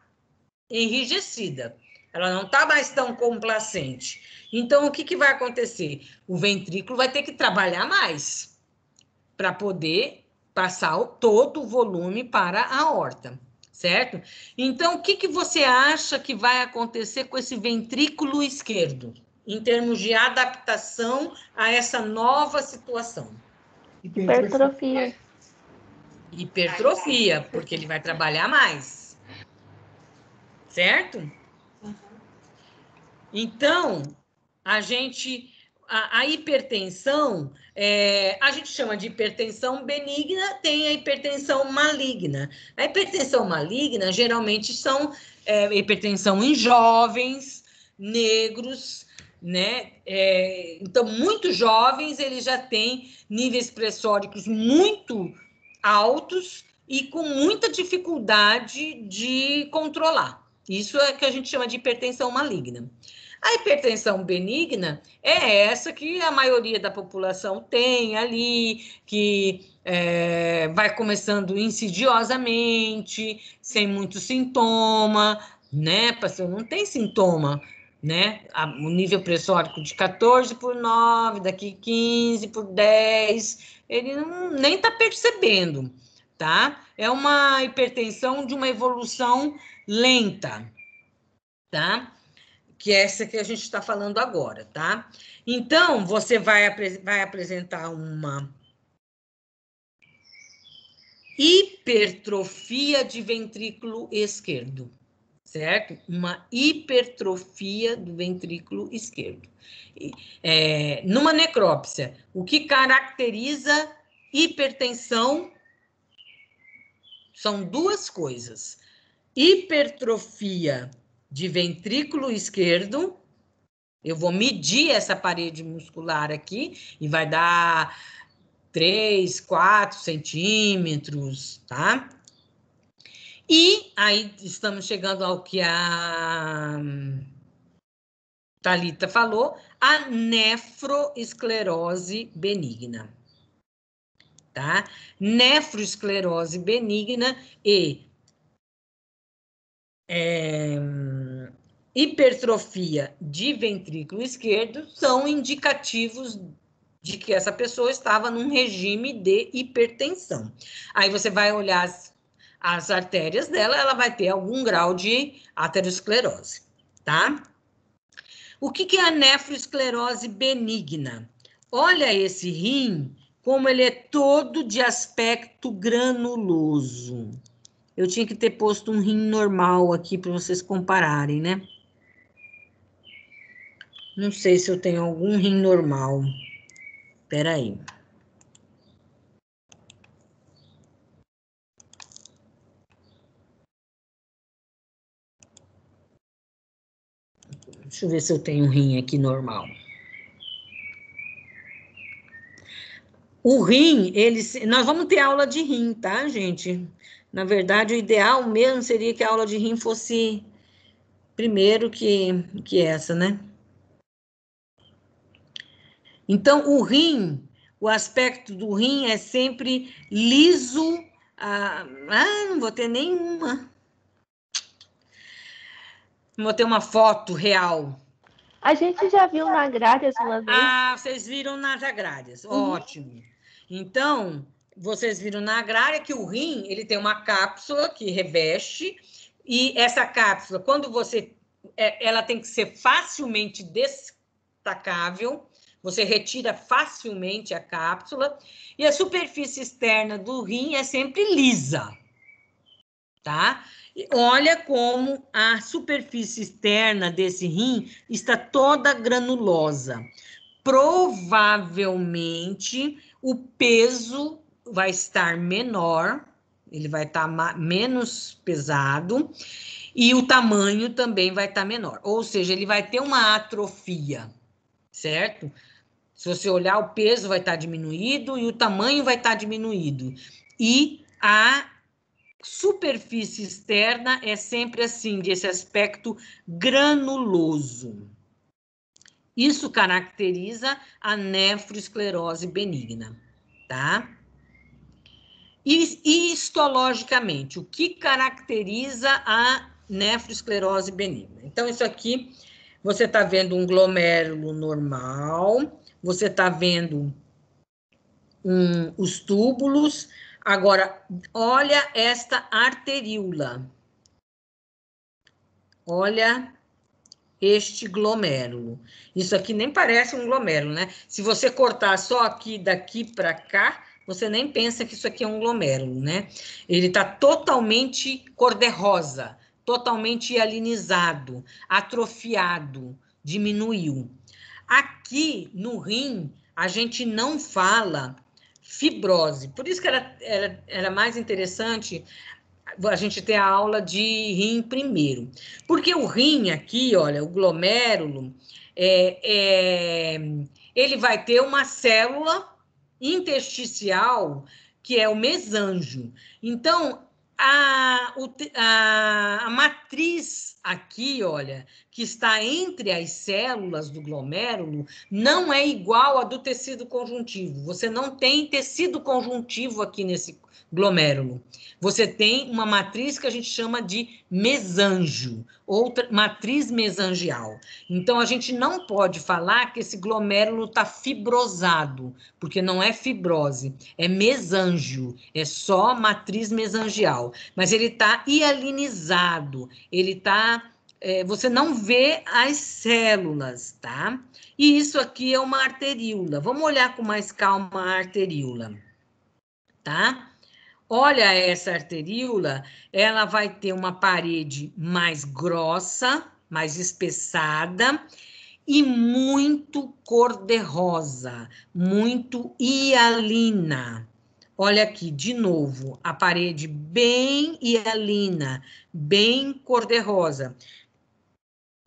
enrijecida, ela não está mais tão complacente. Então, o que vai acontecer? O ventrículo vai ter que trabalhar mais para poder passar todo o volume para a aorta, certo? Então, o que você acha que vai acontecer com esse ventrículo esquerdo, em termos de adaptação a essa nova situação? Hipertrofia. Hipertrofia, porque ele vai trabalhar mais, certo? Então, a hipertensão, a gente chama de hipertensão benigna, tem a hipertensão maligna. A hipertensão maligna, geralmente, são hipertensão em jovens, negros, né? Então, muito jovens, eles já têm níveis pressóricos muito altos e com muita dificuldade de controlar. Isso é que a gente chama de hipertensão maligna. A hipertensão benigna é essa que a maioria da população tem ali, que vai começando insidiosamente, sem muito sintoma, né? Pastor, não tem sintoma, né? O nível pressórico de 14/9, daqui 15/10, ele nem está percebendo, tá? É uma hipertensão de uma evolução lenta, tá? Que é essa que a gente está falando agora, tá? Então, você vai apresentar uma hipertrofia de ventrículo esquerdo, certo? Uma hipertrofia do ventrículo esquerdo. Numa necrópsia, o que caracteriza hipertensão são duas coisas: hipertrofia de ventrículo esquerdo, eu vou medir essa parede muscular aqui e vai dar 3, 4 centímetros, tá? E aí estamos chegando ao que a Thalita falou, a nefroesclerose benigna, tá? Nefroesclerose benigna e hipertrofia de ventrículo esquerdo são indicativos de que essa pessoa estava num regime de hipertensão. Aí você vai olhar as artérias dela, ela vai ter algum grau de aterosclerose, tá? O que é a nefroesclerose benigna? Olha esse rim, como ele é todo de aspecto granuloso. Eu tinha que ter posto um rim normal aqui para vocês compararem, né? Não sei se eu tenho algum rim normal. Espera aí. Deixa eu ver se eu tenho um rim aqui normal. O rim, nós vamos ter aula de rim, tá, gente? Na verdade, o ideal mesmo seria que a aula de rim fosse primeiro que essa, né? Então, o rim, o aspecto do rim é sempre liso não vou ter nenhuma. Não vou ter uma foto real. A gente já viu na Agrárias uma vez. Vocês viram nas Agrárias. Ótimo. Então, vocês viram na Agrária que o rim, ele tem uma cápsula que reveste, e essa cápsula, quando você... ela tem que ser facilmente destacável, você retira facilmente a cápsula, e a superfície externa do rim é sempre lisa, tá? E olha como a superfície externa desse rim está toda granulosa. Provavelmente, o peso vai estar menor, ele vai estar menos pesado, e o tamanho também vai estar menor. Ou seja, ele vai ter uma atrofia, certo? Se você olhar, o peso vai estar diminuído e o tamanho vai estar diminuído. E a superfície externa é sempre assim, desse aspecto granuloso. Isso caracteriza a nefroesclerose benigna, tá? E histologicamente, o que caracteriza a nefroesclerose benigna? Então, isso aqui, você está vendo um glomérulo normal, você está vendo os túbulos. Agora, olha esta arteríola. Olha este glomérulo. Isso aqui nem parece um glomérulo, né? Se você cortar só aqui, daqui para cá, você nem pensa que isso aqui é um glomérulo, né? Ele está totalmente cor-de-rosa, totalmente hialinizado, atrofiado, diminuiu. Aqui no rim, a gente não fala fibrose. Por isso que era mais interessante a gente ter a aula de rim primeiro. Porque o rim aqui, olha, o glomérulo, ele vai ter uma célula intersticial, que é o mesângio. Então, a matriz aqui, olha, que está entre as células do glomérulo, não é igual à do tecido conjuntivo. Você não tem tecido conjuntivo aqui nesse glomérulo. Você tem uma matriz que a gente chama de mesângio, outra matriz mesangial. Então, a gente não pode falar que esse glomérulo está fibrosado, porque não é fibrose, é mesângio, é só matriz mesangial. Mas ele está hialinizado, ele está... você não vê as células, tá? E isso aqui é uma arteríola. Vamos olhar com mais calma a arteríola, tá? Olha essa arteríola, ela vai ter uma parede mais grossa, mais espessada e muito cor-de-rosa, muito hialina. Olha aqui, de novo, a parede bem hialina, bem cor-de-rosa.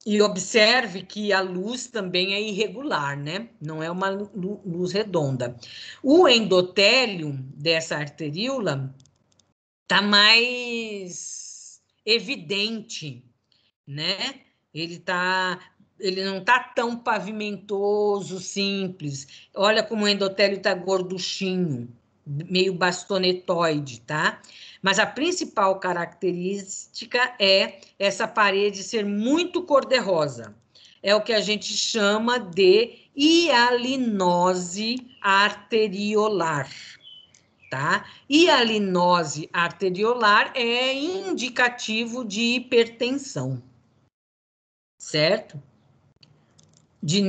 E observe que a luz também é irregular, né? Não é uma luz redonda. O endotélio dessa arteríola está mais evidente, né? Ele não está tão pavimentoso, simples. Olha como o endotélio está gorduchinho, meio bastonetoide, tá? Mas a principal característica é essa parede ser muito cor-de-rosa. É o que a gente chama de hialinose arteriolar, tá? Hialinose arteriolar é indicativo de hipertensão, certo? De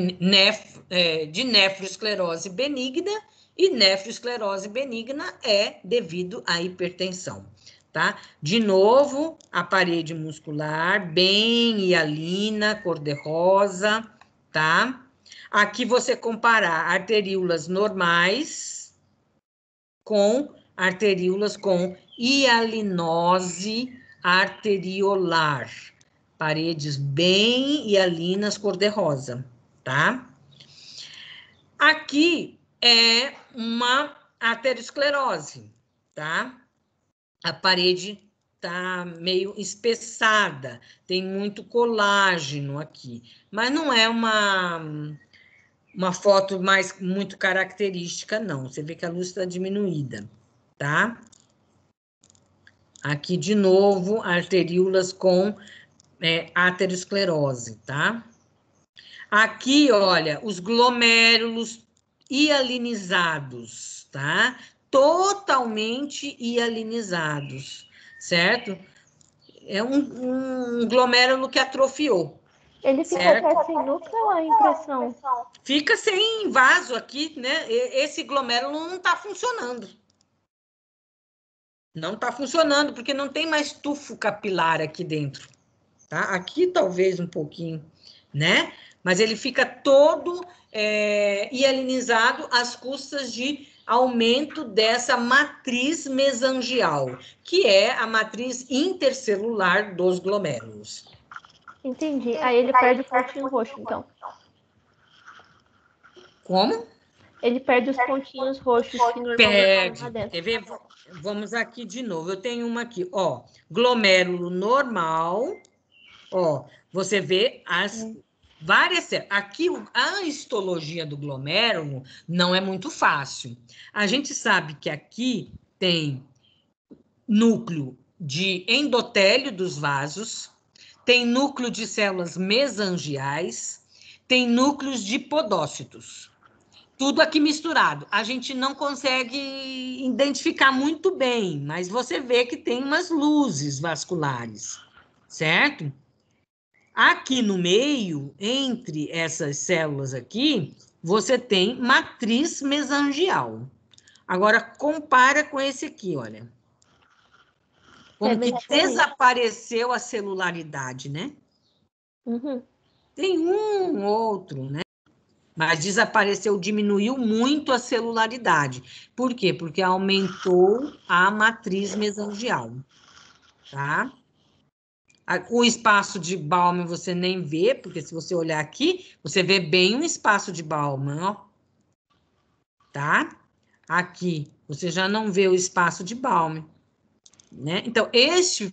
nefroesclerose benigna, e nefroesclerose benigna é devido à hipertensão, tá? De novo, a parede muscular bem hialina, cor-de-rosa, tá? Aqui você comparar arteríolas normais com arteríolas com hialinose arteriolar, paredes bem hialinas, cor-de-rosa, tá? Aqui é uma aterosclerose, tá? A parede tá meio espessada, tem muito colágeno aqui, mas não é uma foto muito característica, não. Você vê que a luz está diminuída, tá? Aqui, de novo, arteríolas com aterosclerose, tá? Aqui, olha, os glomérulos hialinizados, tá? Totalmente hialinizados, certo? É um glomérulo que atrofiou. Ele fica certo? até sem núcleo ou a impressão? Fica sem vaso aqui, né? Esse glomérulo não está funcionando. Não está funcionando, porque não tem mais tufo capilar aqui dentro. Tá? Aqui talvez um pouquinho, né? Mas ele fica todo hialinizado às custas de aumento dessa matriz mesangial, que é a matriz intercelular dos glomérulos. Entendi. Aí ele perde o pontinho roxo, então. Como? Ele perde os pontinhos roxos que normalmente Perde. estão lá dentro. Quer ver? Vamos aqui de novo. Eu tenho uma aqui, ó. Glomérulo normal. Ó, você vê as várias... Aqui, a histologia do glomérulo não é muito fácil. A gente sabe que aqui tem núcleo de endotélio dos vasos, tem núcleo de células mesangiais, tem núcleos de podócitos. Tudo aqui misturado. A gente não consegue identificar muito bem, mas você vê que tem umas luzes vasculares, certo? Aqui no meio, entre essas células aqui, você tem matriz mesangial. Agora, compara com esse aqui, olha. Como que desapareceu a celularidade, né? Uhum. Tem um outro, né? Mas desapareceu, diminuiu muito a celularidade. Por quê? Porque aumentou a matriz mesangial, tá? O espaço de Bowman você nem vê, porque se você olhar aqui, você vê bem um espaço de Bowman, ó. Tá? Aqui, você já não vê o espaço de Bowman, né? Então, esse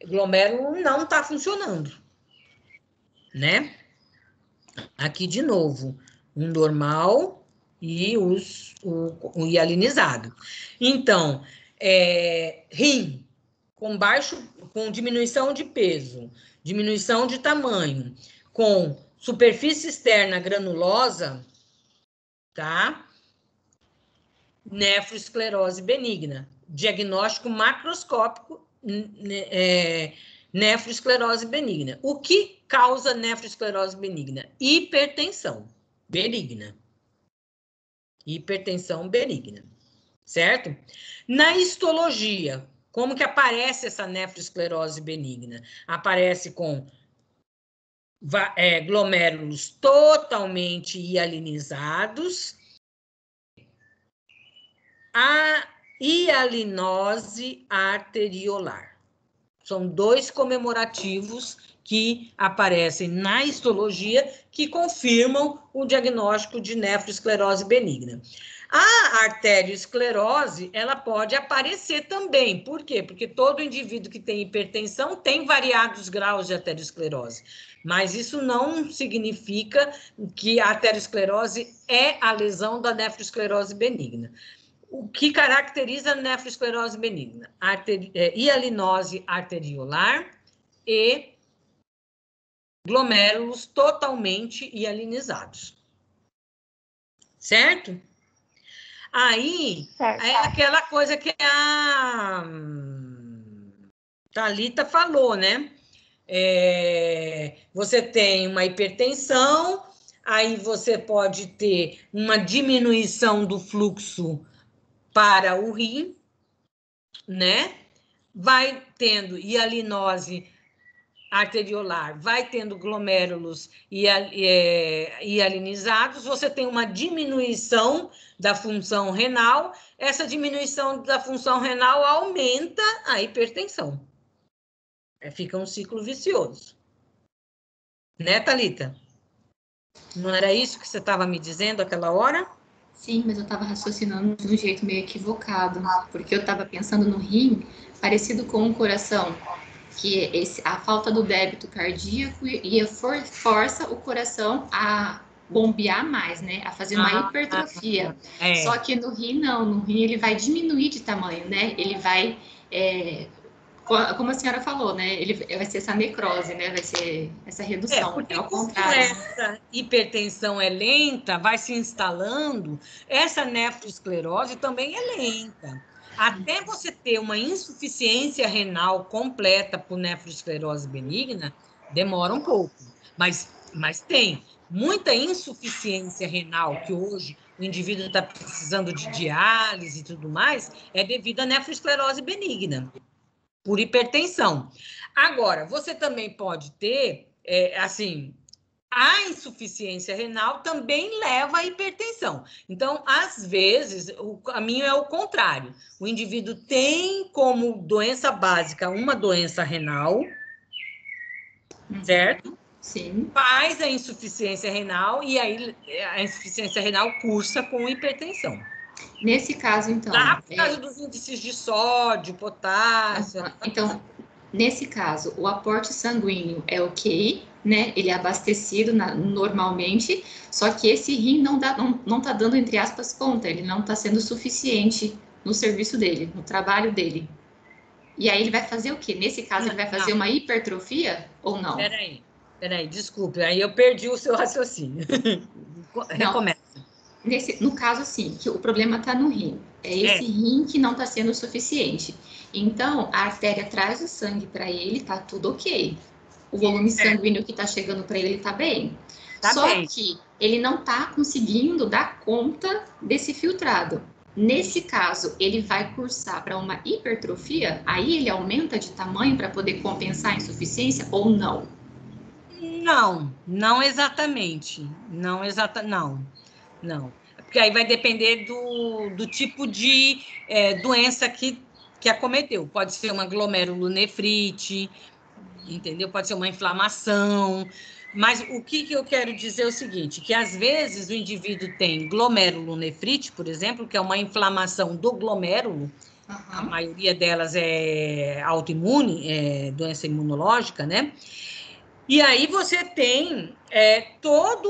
glomérulo não está funcionando, né? Aqui, de novo, um normal e o hialinizado. Então, rim, com diminuição de peso, diminuição de tamanho, com superfície externa granulosa, tá? Nefroesclerose benigna. Diagnóstico macroscópico, nefroesclerose benigna. O que causa nefroesclerose benigna? Hipertensão benigna. Hipertensão benigna, certo? Na histologia, como que aparece essa nefroesclerose benigna? Aparece com glomérulos totalmente hialinizados, a hialinose arteriolar. São dois comemorativos que aparecem na histologia que confirmam o diagnóstico de nefroesclerose benigna. A arteriosclerose, ela pode aparecer também. Por quê? Porque todo indivíduo que tem hipertensão tem variados graus de arteriosclerose. Mas isso não significa que a arteriosclerose é a lesão da nefroesclerose benigna. O que caracteriza a nefroesclerose benigna? Hialinose arteriolar e glomérulos totalmente hialinizados. Certo? Aí, é aquela coisa que a Thalita falou, né? Você tem uma hipertensão, aí você pode ter uma diminuição do fluxo para o rim, né? Vai tendo hialinose arteriolar, vai tendo glomérulos hialinizados, você tem uma diminuição da função renal, essa diminuição da função renal aumenta a hipertensão. Fica um ciclo vicioso. Né, Thalita? Não era isso que você estava me dizendo aquela hora? Sim, mas eu estava raciocinando de um jeito meio equivocado, porque eu estava pensando no rim parecido com o coração, que a falta do débito cardíaco força o coração a bombear mais, né? A fazer uma hipertrofia. Só que no rim, não. No rim, ele vai diminuir de tamanho, né? Ele vai... como a senhora falou, né? Ele vai ser essa necrose, né? Vai ser essa redução. Porque ao como contrário. essa hipertensão é lenta, vai se instalando, essa nefroesclerose também é lenta. Até você ter uma insuficiência renal completa por nefroesclerose benigna, demora um pouco. Mas tem muita insuficiência renal, que hoje o indivíduo está precisando de diálise e tudo mais, é devido à nefroesclerose benigna, por hipertensão. Agora, você também pode ter, a insuficiência renal também leva à hipertensão. Então, às vezes, o caminho é o contrário. O indivíduo tem como doença básica uma doença renal, certo? Sim. Faz a insuficiência renal e aí a insuficiência renal cursa com hipertensão. Nesse caso, então... Lá por causa dos índices de sódio, potássio... Então, nesse caso, o aporte sanguíneo é ok, né? Ele é abastecido normalmente, só que esse rim não tá dando, entre aspas, conta, ele não está sendo suficiente no serviço dele, no trabalho dele. E aí ele vai fazer o quê? Nesse caso, ele vai fazer uma hipertrofia ou não? Peraí, desculpe, aí eu perdi o seu raciocínio. Recomeça. No caso, assim, que o problema está no rim. É esse rim que não está sendo suficiente. Então, a artéria traz o sangue para ele, tá tudo ok. O volume sanguíneo que está chegando para ele tá bem. Só que ele não está conseguindo dar conta desse filtrado. Nesse caso, ele vai cursar para uma hipertrofia, aí ele aumenta de tamanho para poder compensar a insuficiência ou não? Não exatamente. Não. Porque aí vai depender do tipo de doença que acometeu. Pode ser uma glomerulonefrite, entendeu? Pode ser uma inflamação. Mas o que eu quero dizer é o seguinte, que às vezes o indivíduo tem glomerulonefrite, por exemplo, que é uma inflamação do glomérulo, a maioria delas é autoimune, é doença imunológica, né? E aí você tem todo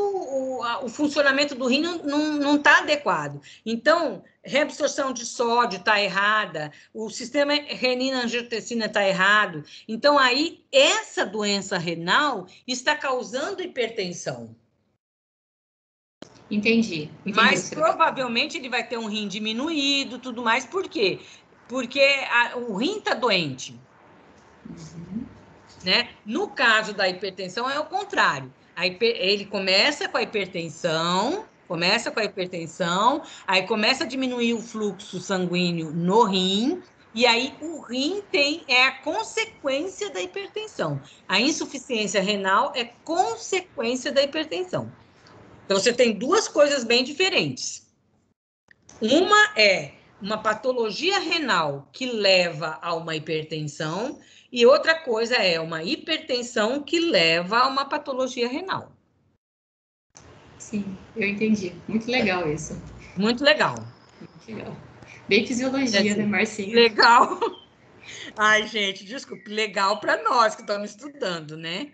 o funcionamento do rim não está adequado. Então, reabsorção de sódio está errada, o sistema renina-angiotensina está errado. Então, aí, essa doença renal está causando hipertensão. Entendi. Mas provavelmente ele vai ter um rim diminuído, tudo mais. Por quê? Porque o rim está doente. Né? No caso da hipertensão, é o contrário. Ele começa com a hipertensão, aí começa a diminuir o fluxo sanguíneo no rim, e aí o rim é a consequência da hipertensão. A insuficiência renal é consequência da hipertensão. Então, você tem duas coisas bem diferentes. Uma é uma patologia renal que leva a uma hipertensão, e outra coisa é uma hipertensão que leva a uma patologia renal. Sim, eu entendi. Muito legal isso. Muito legal. Muito legal. Bem fisiologia, né, Marcinha? Legal. Ai, gente, desculpe, legal para nós que estamos estudando, né?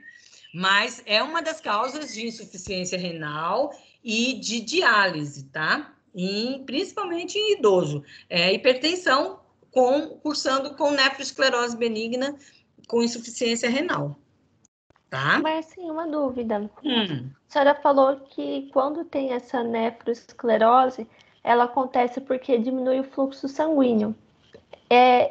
Mas é uma das causas de insuficiência renal e de diálise, tá? Principalmente em idoso. Hipertensão cursando com nefroesclerose benigna com insuficiência renal, tá? Mas sim, uma dúvida. A senhora falou que quando tem essa nefroesclerose, ela acontece porque diminui o fluxo sanguíneo.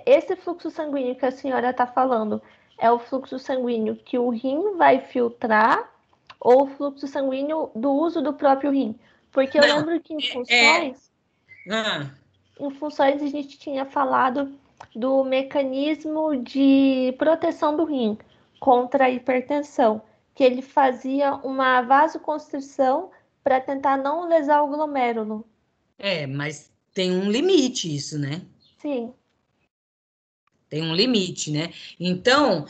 Esse fluxo sanguíneo que a senhora está falando é o fluxo sanguíneo que o rim vai filtrar ou o fluxo sanguíneo do uso do próprio rim? Porque eu lembro que em funções a gente tinha falado do mecanismo de proteção do rim contra a hipertensão, que ele fazia uma vasoconstrição para tentar não lesar o glomérulo. Mas tem um limite isso, né? Sim. Tem um limite, né? Então,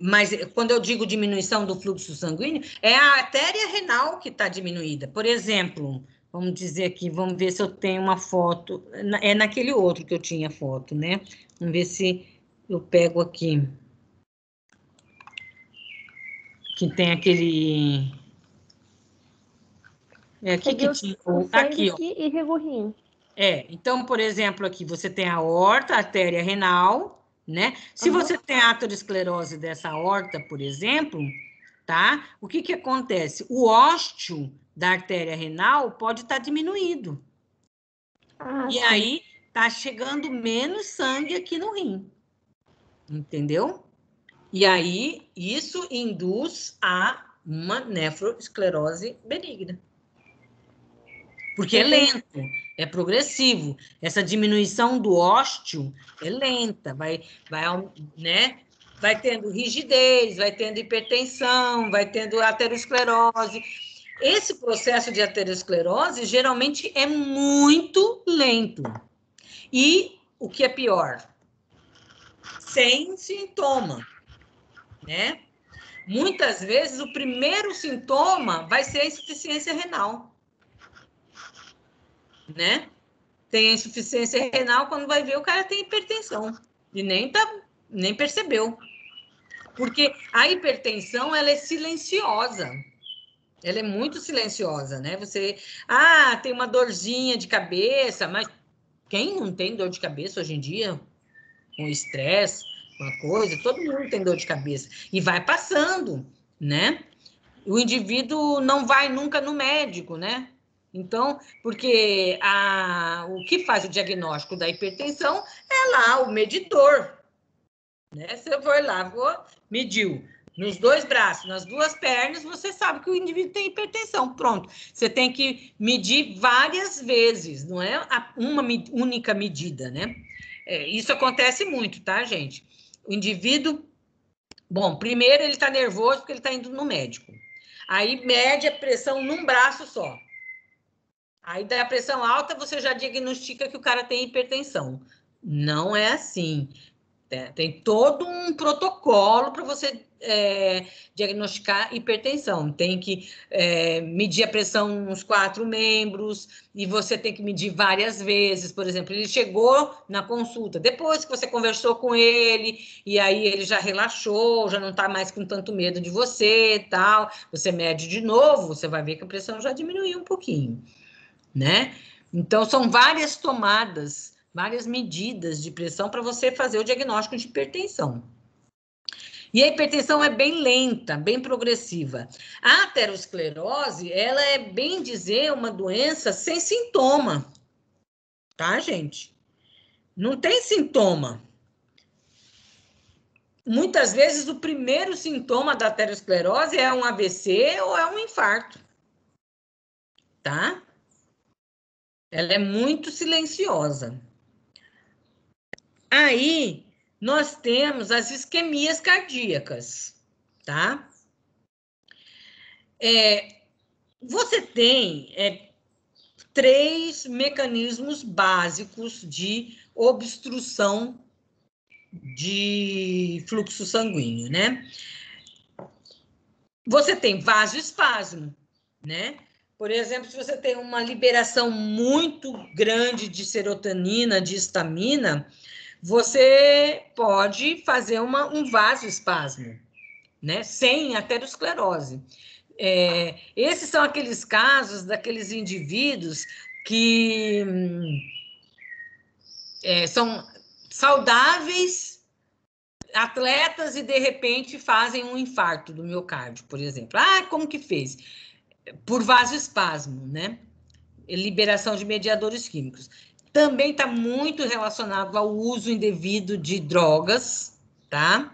mas quando eu digo diminuição do fluxo sanguíneo, é a artéria renal que está diminuída. Por exemplo, vamos dizer aqui, vamos ver se eu tenho uma foto. É naquele outro que eu tinha foto, né? Vamos ver se eu pego aqui. Que tem aquele... É aqui que tinha. Aqui, ó. E irriga o rim. Então, por exemplo, aqui você tem a aorta, a artéria renal, né? Se você tem aterosclerose dessa aorta, por exemplo, tá? O que acontece? O ósteo da artéria renal pode estar diminuído. E sim. aí tá chegando menos sangue aqui no rim. Entendeu? E aí isso induz a uma nefroesclerose benigna. Porque é lento, é progressivo. Essa diminuição do ósteo é lenta, vai, né? Vai tendo rigidez, vai tendo hipertensão, vai tendo aterosclerose. Esse processo de aterosclerose geralmente é muito lento. E o que é pior? Sem sintoma, né? Muitas vezes o primeiro sintoma vai ser a insuficiência renal, né? Tem a insuficiência renal, quando vai ver o cara tem hipertensão e nem percebeu. Porque a hipertensão, ela é silenciosa. Ela é muito silenciosa, né? Você, tem uma dorzinha de cabeça, mas quem não tem dor de cabeça hoje em dia? Com estresse, uma coisa, todo mundo tem dor de cabeça. E vai passando, né? O indivíduo não vai nunca no médico, né? Então, porque o que faz o diagnóstico da hipertensão é lá o medidor, né? Você foi lá, mediu nos 2 braços, nas 2 pernas, você sabe que o indivíduo tem hipertensão. Pronto. Você tem que medir várias vezes, não é uma única medida, né? Isso acontece muito, tá, gente? O indivíduo, bom, primeiro ele está nervoso porque ele está indo no médico. Aí mede a pressão num braço só. Aí da pressão alta, você já diagnostica que o cara tem hipertensão. Não é assim. Tem todo um protocolo para você diagnosticar hipertensão. Tem que medir a pressão nos 4 membros, e você tem que medir várias vezes. Por exemplo, ele chegou na consulta, depois que você conversou com ele, e aí ele já relaxou, já não está mais com tanto medo de você e tal. Você mede de novo, você vai ver que a pressão já diminuiu um pouquinho, né? Então, são várias tomadas, várias medidas de pressão para você fazer o diagnóstico de hipertensão. E a hipertensão é bem lenta, bem progressiva. A aterosclerose, ela é, bem dizer, uma doença sem sintoma. Tá, gente? Não tem sintoma. Muitas vezes, o primeiro sintoma da aterosclerose é um AVC ou é um infarto. Tá? Ela é muito silenciosa. Aí, nós temos as isquemias cardíacas, tá? Você tem 3 mecanismos básicos de obstrução de fluxo sanguíneo, né? Você tem vasoespasmo, né? Por exemplo, se você tem uma liberação muito grande de serotonina, de histamina, você pode fazer um vasoespasmo, né? Sem aterosclerose. Esses são aqueles casos daqueles indivíduos que são saudáveis, atletas, e de repente fazem um infarto do miocárdio, por exemplo. Como que fez? Por vasoespasmo, né? Liberação de mediadores químicos. Também está muito relacionado ao uso indevido de drogas, tá?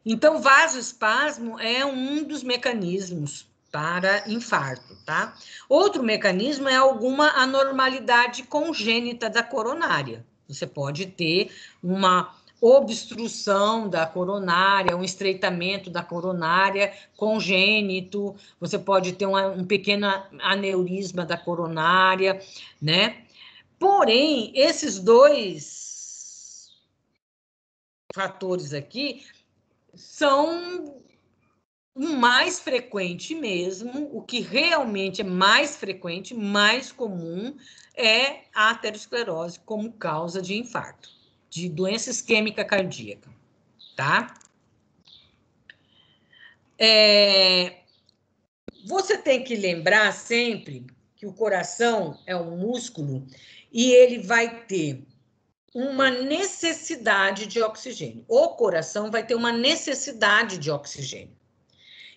Então, vasoespasmo é um dos mecanismos para infarto, tá? Outro mecanismo é alguma anormalidade congênita da coronária. Você pode ter uma obstrução da coronária, um estreitamento da coronária congênito, você pode ter um pequeno aneurisma da coronária, né? Porém, esses 2 fatores aqui são o mais frequente mesmo. O que realmente é mais frequente, mais comum, é a aterosclerose como causa de infarto, de doença isquêmica cardíaca, tá? Você tem que lembrar sempre que o coração é um músculo e ele vai ter uma necessidade de oxigênio. O coração vai ter uma necessidade de oxigênio.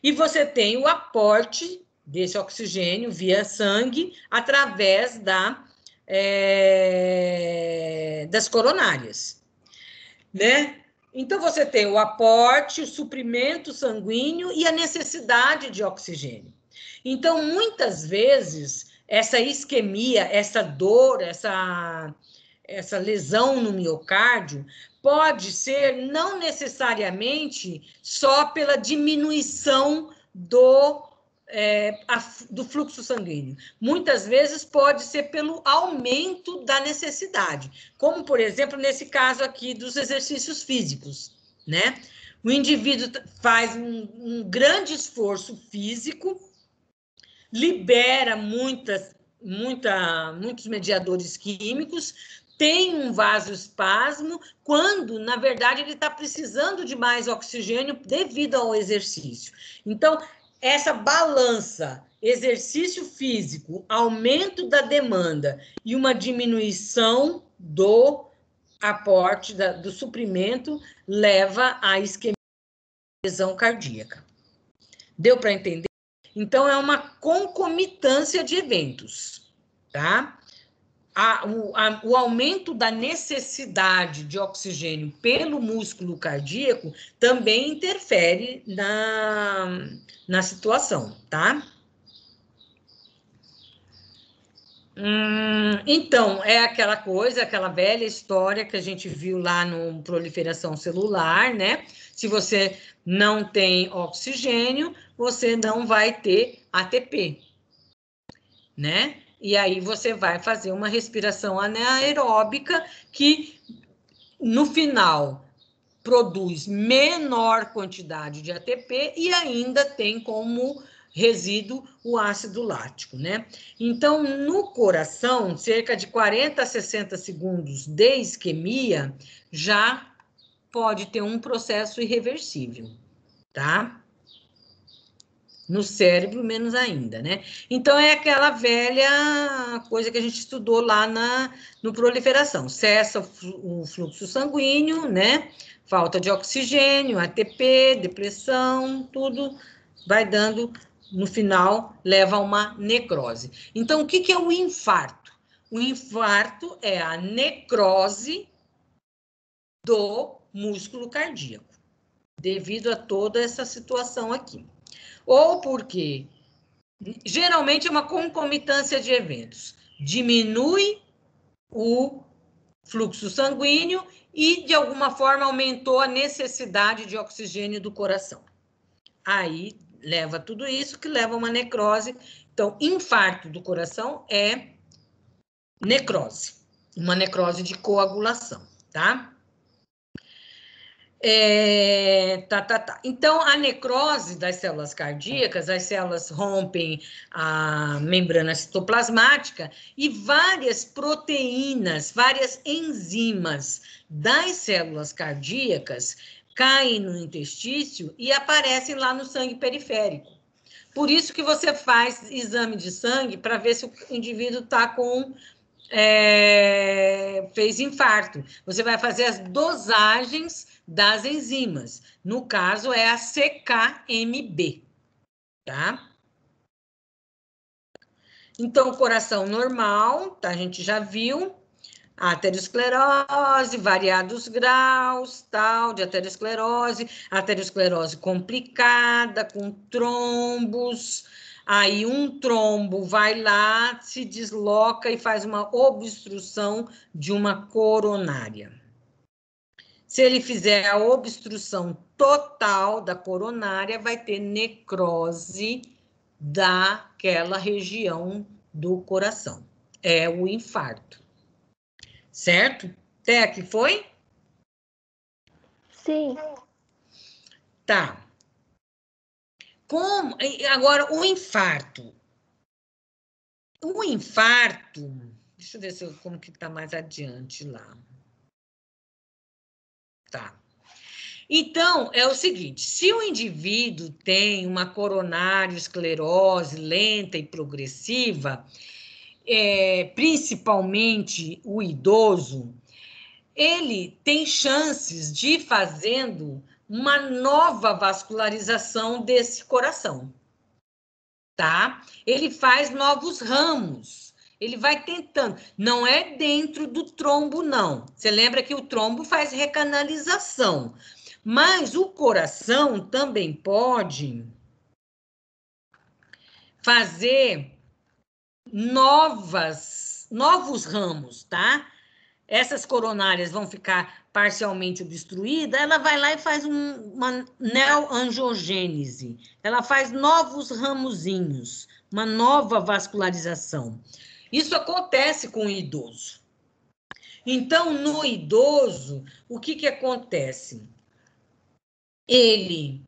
E você tem o aporte desse oxigênio via sangue através das coronárias, né? Então, você tem o aporte, o suprimento sanguíneo e a necessidade de oxigênio. Então, muitas vezes, essa isquemia, essa dor, essa lesão no miocárdio pode ser não necessariamente só pela diminuição do fluxo sanguíneo. Muitas vezes pode ser pelo aumento da necessidade, como, por exemplo, nesse caso aqui dos exercícios físicos, né? O indivíduo faz um grande esforço físico, libera muitos mediadores químicos, tem um vasoespasmo, quando, na verdade, ele está precisando de mais oxigênio devido ao exercício. Então, essa balança, exercício físico, aumento da demanda e uma diminuição do aporte, do suprimento, leva à isquemia e lesão cardíaca. Deu para entender? Então, é uma concomitância de eventos, tá? O aumento da necessidade de oxigênio pelo músculo cardíaco também interfere na situação, tá? Então, é aquela coisa, aquela velha história que a gente viu lá no proliferação celular, né? Se você não tem oxigênio, você não vai ter ATP, né? E aí você vai fazer uma respiração anaeróbica que, no final, produz menor quantidade de ATP e ainda tem como resíduo o ácido lático, né? Então, no coração, cerca de 40 a 60 segundos de isquemia já pode ter um processo irreversível, tá? No cérebro, menos ainda, né? Então, é aquela velha coisa que a gente estudou lá no proliferação. Cessa o fluxo sanguíneo, né? Falta de oxigênio, ATP, depressão, tudo vai dando, no final, leva a uma necrose. Então, o que é o infarto? O infarto é a necrose do músculo cardíaco, devido a toda essa situação aqui. Ou porque, geralmente, é uma concomitância de eventos. Diminui o fluxo sanguíneo e, de alguma forma, aumentou a necessidade de oxigênio do coração. Aí, leva tudo isso que leva a uma necrose. Então, infarto do coração é necrose. Uma necrose de coagulação, tá? Então, a necrose das células cardíacas, as células rompem a membrana citoplasmática e várias proteínas, várias enzimas das células cardíacas caem no intestino e aparecem lá no sangue periférico. Por isso que você faz exame de sangue para ver se o indivíduo está com... fez infarto. Você vai fazer as dosagens das enzimas. No caso, é a CKMB, tá? Então, coração normal, tá? A gente já viu. Aterosclerose, variados graus, tal, de aterosclerose complicada, com trombos. Aí um trombo vai lá, se desloca e faz uma obstrução de uma coronária. Se ele fizer a obstrução total da coronária, vai ter necrose daquela região do coração. É o infarto. Certo? Até aqui foi? Sim. Tá. Agora, o infarto. O infarto... Deixa eu ver como que está mais adiante lá. Tá. Então, é o seguinte, se o indivíduo tem uma coronariosclerose lenta e progressiva, principalmente o idoso, ele tem chances de ir fazendo uma nova vascularização desse coração, tá? Ele faz novos ramos, ele vai tentando. Não é dentro do trombo, não. Você lembra que o trombo faz recanalização, mas o coração também pode fazer novos ramos, tá? Essas coronárias vão ficar parcialmente obstruídas, ela vai lá e faz uma neoangiogênese. Ela faz novos ramozinhos, uma nova vascularização. Isso acontece com o idoso. Então, no idoso, o que acontece? Ele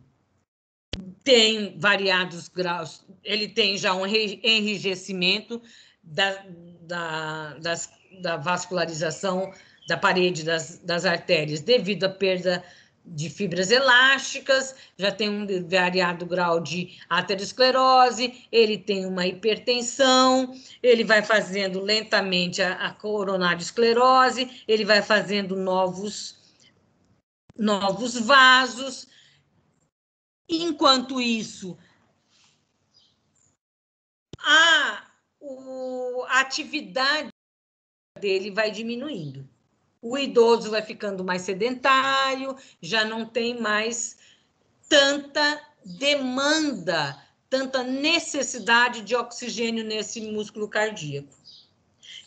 tem variados graus, ele tem já um enrijecimento da vascularização da parede das artérias devido à perda de fibras elásticas, já tem um variado grau de aterosclerose, ele tem uma hipertensão, ele vai fazendo lentamente a coronariosclerose, ele vai fazendo novos vasos. Enquanto isso, a atividade dele vai diminuindo. O idoso vai ficando mais sedentário, já não tem mais tanta demanda, tanta necessidade de oxigênio nesse músculo cardíaco.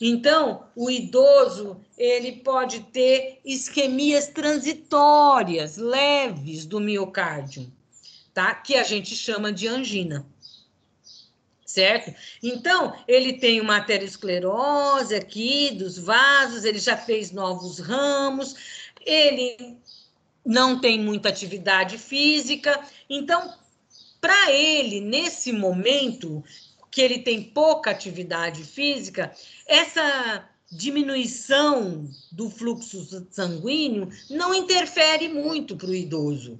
Então, o idoso, ele pode ter isquemias transitórias, leves do miocárdio, tá? Que a gente chama de angina. Certo? Então, ele tem uma aterosclerose aqui dos vasos, ele já fez novos ramos, ele não tem muita atividade física. Então, para ele, nesse momento que ele tem pouca atividade física, essa diminuição do fluxo sanguíneo não interfere muito para o idoso.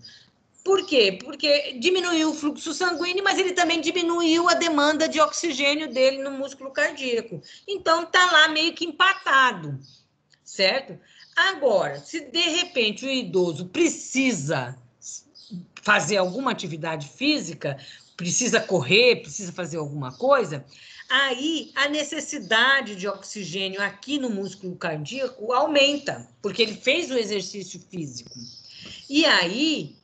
Por quê? Porque diminuiu o fluxo sanguíneo, mas ele também diminuiu a demanda de oxigênio dele no músculo cardíaco. Então, está lá meio que empatado, certo? Agora, se de repente o idoso precisa fazer alguma atividade física, precisa correr, precisa fazer alguma coisa, aí a necessidade de oxigênio aqui no músculo cardíaco aumenta, porque ele fez o exercício físico. E aí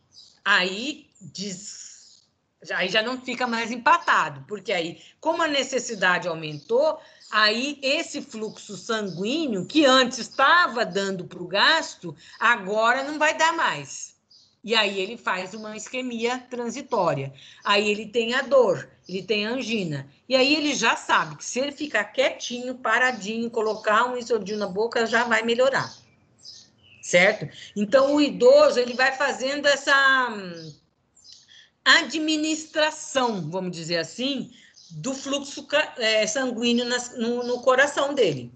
já não fica mais empatado, porque aí, como a necessidade aumentou, aí esse fluxo sanguíneo, que antes estava dando para o gasto, agora não vai dar mais. E aí ele faz uma isquemia transitória. Aí ele tem a dor, ele tem a angina. E aí ele já sabe que se ele ficar quietinho, paradinho, colocar um isodil na boca, já vai melhorar. Certo? Então, o idoso, ele vai fazendo essa administração, vamos dizer assim, do fluxo sanguíneo no coração dele,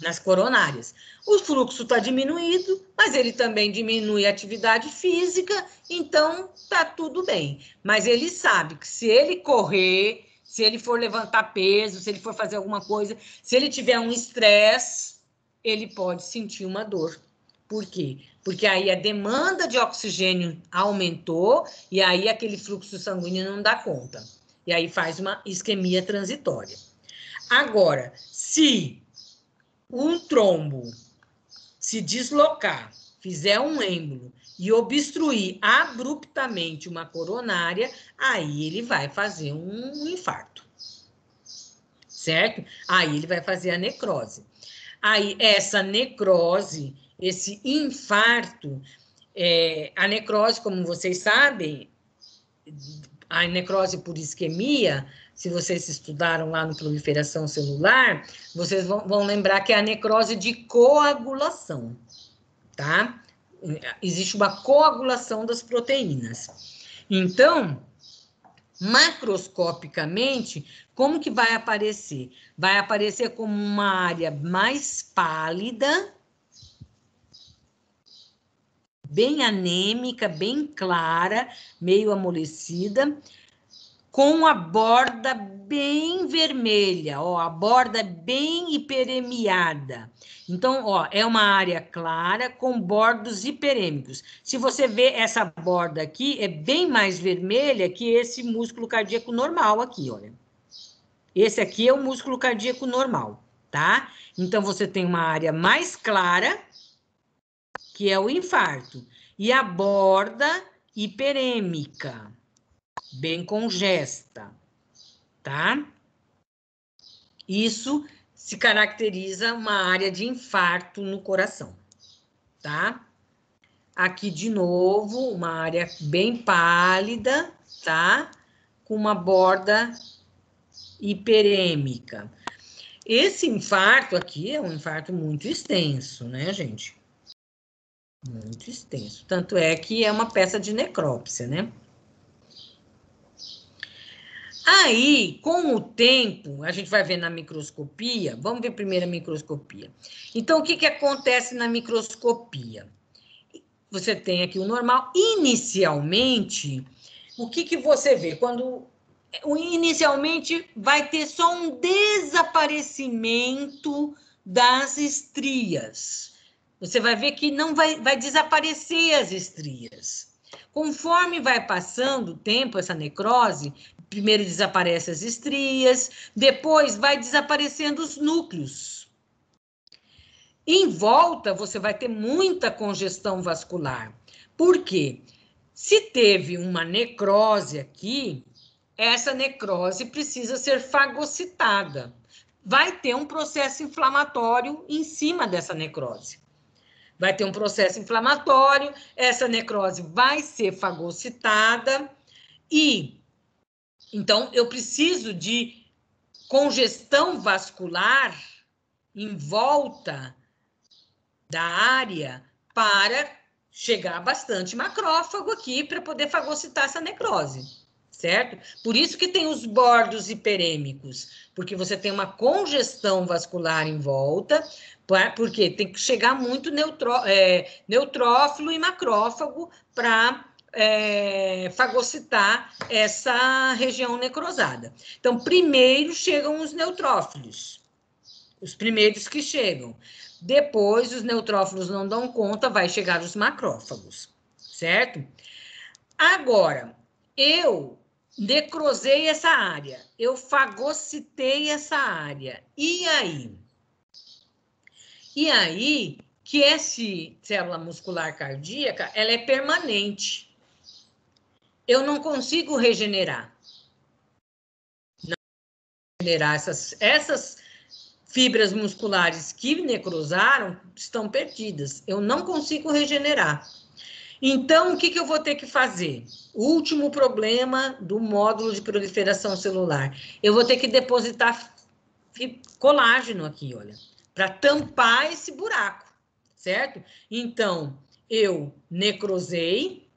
nas coronárias. O fluxo está diminuído, mas ele também diminui a atividade física, então tá tudo bem. Mas ele sabe que se ele correr, se ele for levantar peso, se ele for fazer alguma coisa, se ele tiver um estresse, ele pode sentir uma dor. Por quê? Porque aí a demanda de oxigênio aumentou e aí aquele fluxo sanguíneo não dá conta. E aí faz uma isquemia transitória. Agora, se um trombo se deslocar, fizer um êmbolo e obstruir abruptamente uma coronária, aí ele vai fazer um infarto. Certo? Aí ele vai fazer a necrose. Aí essa necrose, esse infarto, a necrose, como vocês sabem, a necrose por isquemia, se vocês estudaram lá no proliferação celular, vocês vão lembrar que é a necrose de coagulação, tá? Existe uma coagulação das proteínas. Então, macroscopicamente, como que vai aparecer? Vai aparecer como uma área mais pálida, bem anêmica, bem clara, meio amolecida, com a borda bem vermelha, ó, a borda bem hiperemiada. Então, ó, é uma área clara com bordos hiperêmicos. Se você vê essa borda aqui, é bem mais vermelha que esse músculo cardíaco normal aqui, olha. Esse aqui é o músculo cardíaco normal, tá? Então, você tem uma área mais clara, que é o infarto, e a borda hiperêmica, bem congesta, tá? Isso se caracteriza uma área de infarto no coração, tá? Aqui, de novo, uma área bem pálida, tá? Com uma borda hiperêmica. Esse infarto aqui é um infarto muito extenso, né, gente? Muito extenso. Tanto é que é uma peça de necrópsia, né? Aí, com o tempo, a gente vai ver na microscopia. Vamos ver primeiro a microscopia. Então, o que acontece na microscopia? Você tem aqui o normal. Inicialmente, o que você vê? Inicialmente, vai ter só um desaparecimento das estrias. Você vai ver que não vai desaparecer as estrias. Conforme vai passando o tempo, essa necrose, primeiro desaparece as estrias, depois vai desaparecendo os núcleos. Em volta, você vai ter muita congestão vascular. Por quê? Se teve uma necrose aqui, essa necrose precisa ser fagocitada. Vai ter um processo inflamatório em cima dessa necrose. Vai ter um processo inflamatório, essa necrose vai ser fagocitada e, então, eu preciso de congestão vascular em volta da área para chegar bastante macrófago aqui para poder fagocitar essa necrose, certo? Por isso que tem os bordos hiperêmicos, porque você tem uma congestão vascular em volta, porque tem que chegar muito neutrófilo e macrófago para fagocitar essa região necrosada. Então, primeiro chegam os neutrófilos, os primeiros que chegam. Depois, os neutrófilos não dão conta, vai chegar os macrófagos, certo? Agora, eu necrosei essa área, eu fagocitei essa área. E aí? E aí, que essa célula muscular cardíaca, ela é permanente. Eu não consigo regenerar. Não regenerar essas fibras musculares que necrosaram estão perdidas. Eu não consigo regenerar. Então, o que eu vou ter que fazer? O último problema do módulo de proliferação celular. Eu vou ter que depositar colágeno aqui, olha, para tampar esse buraco, certo? Então, eu necrosei,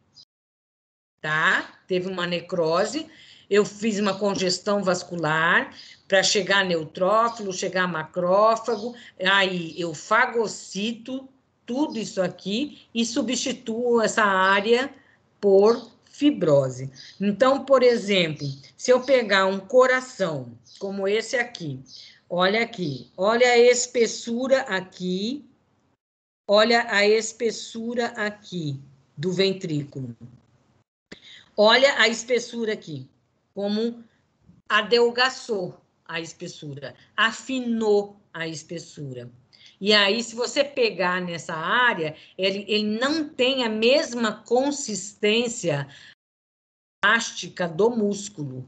tá? Teve uma necrose, eu fiz uma congestão vascular para chegar neutrófilo, chegar macrófago, aí eu fagocito tudo isso aqui e substituo essa área por fibrose. Então, por exemplo, se eu pegar um coração, como esse aqui, olha a espessura aqui, olha a espessura aqui do ventrículo. Olha a espessura aqui, como adelgaçou a espessura, afinou a espessura. E aí, se você pegar nessa área, ele não tem a mesma consistência elástica do músculo,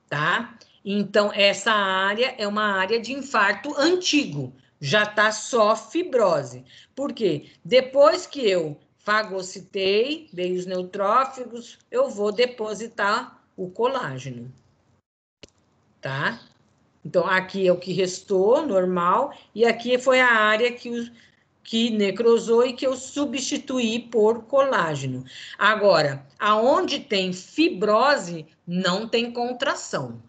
tá? Então, essa área é uma área de infarto antigo, já tá só fibrose. Por quê? Depois que eu fagocitei, dei os neutrófilos, eu vou depositar o colágeno, tá? Então, aqui é o que restou, normal, e aqui foi a área que necrosou e que eu substituí por colágeno. Agora, aonde tem fibrose, não tem contração.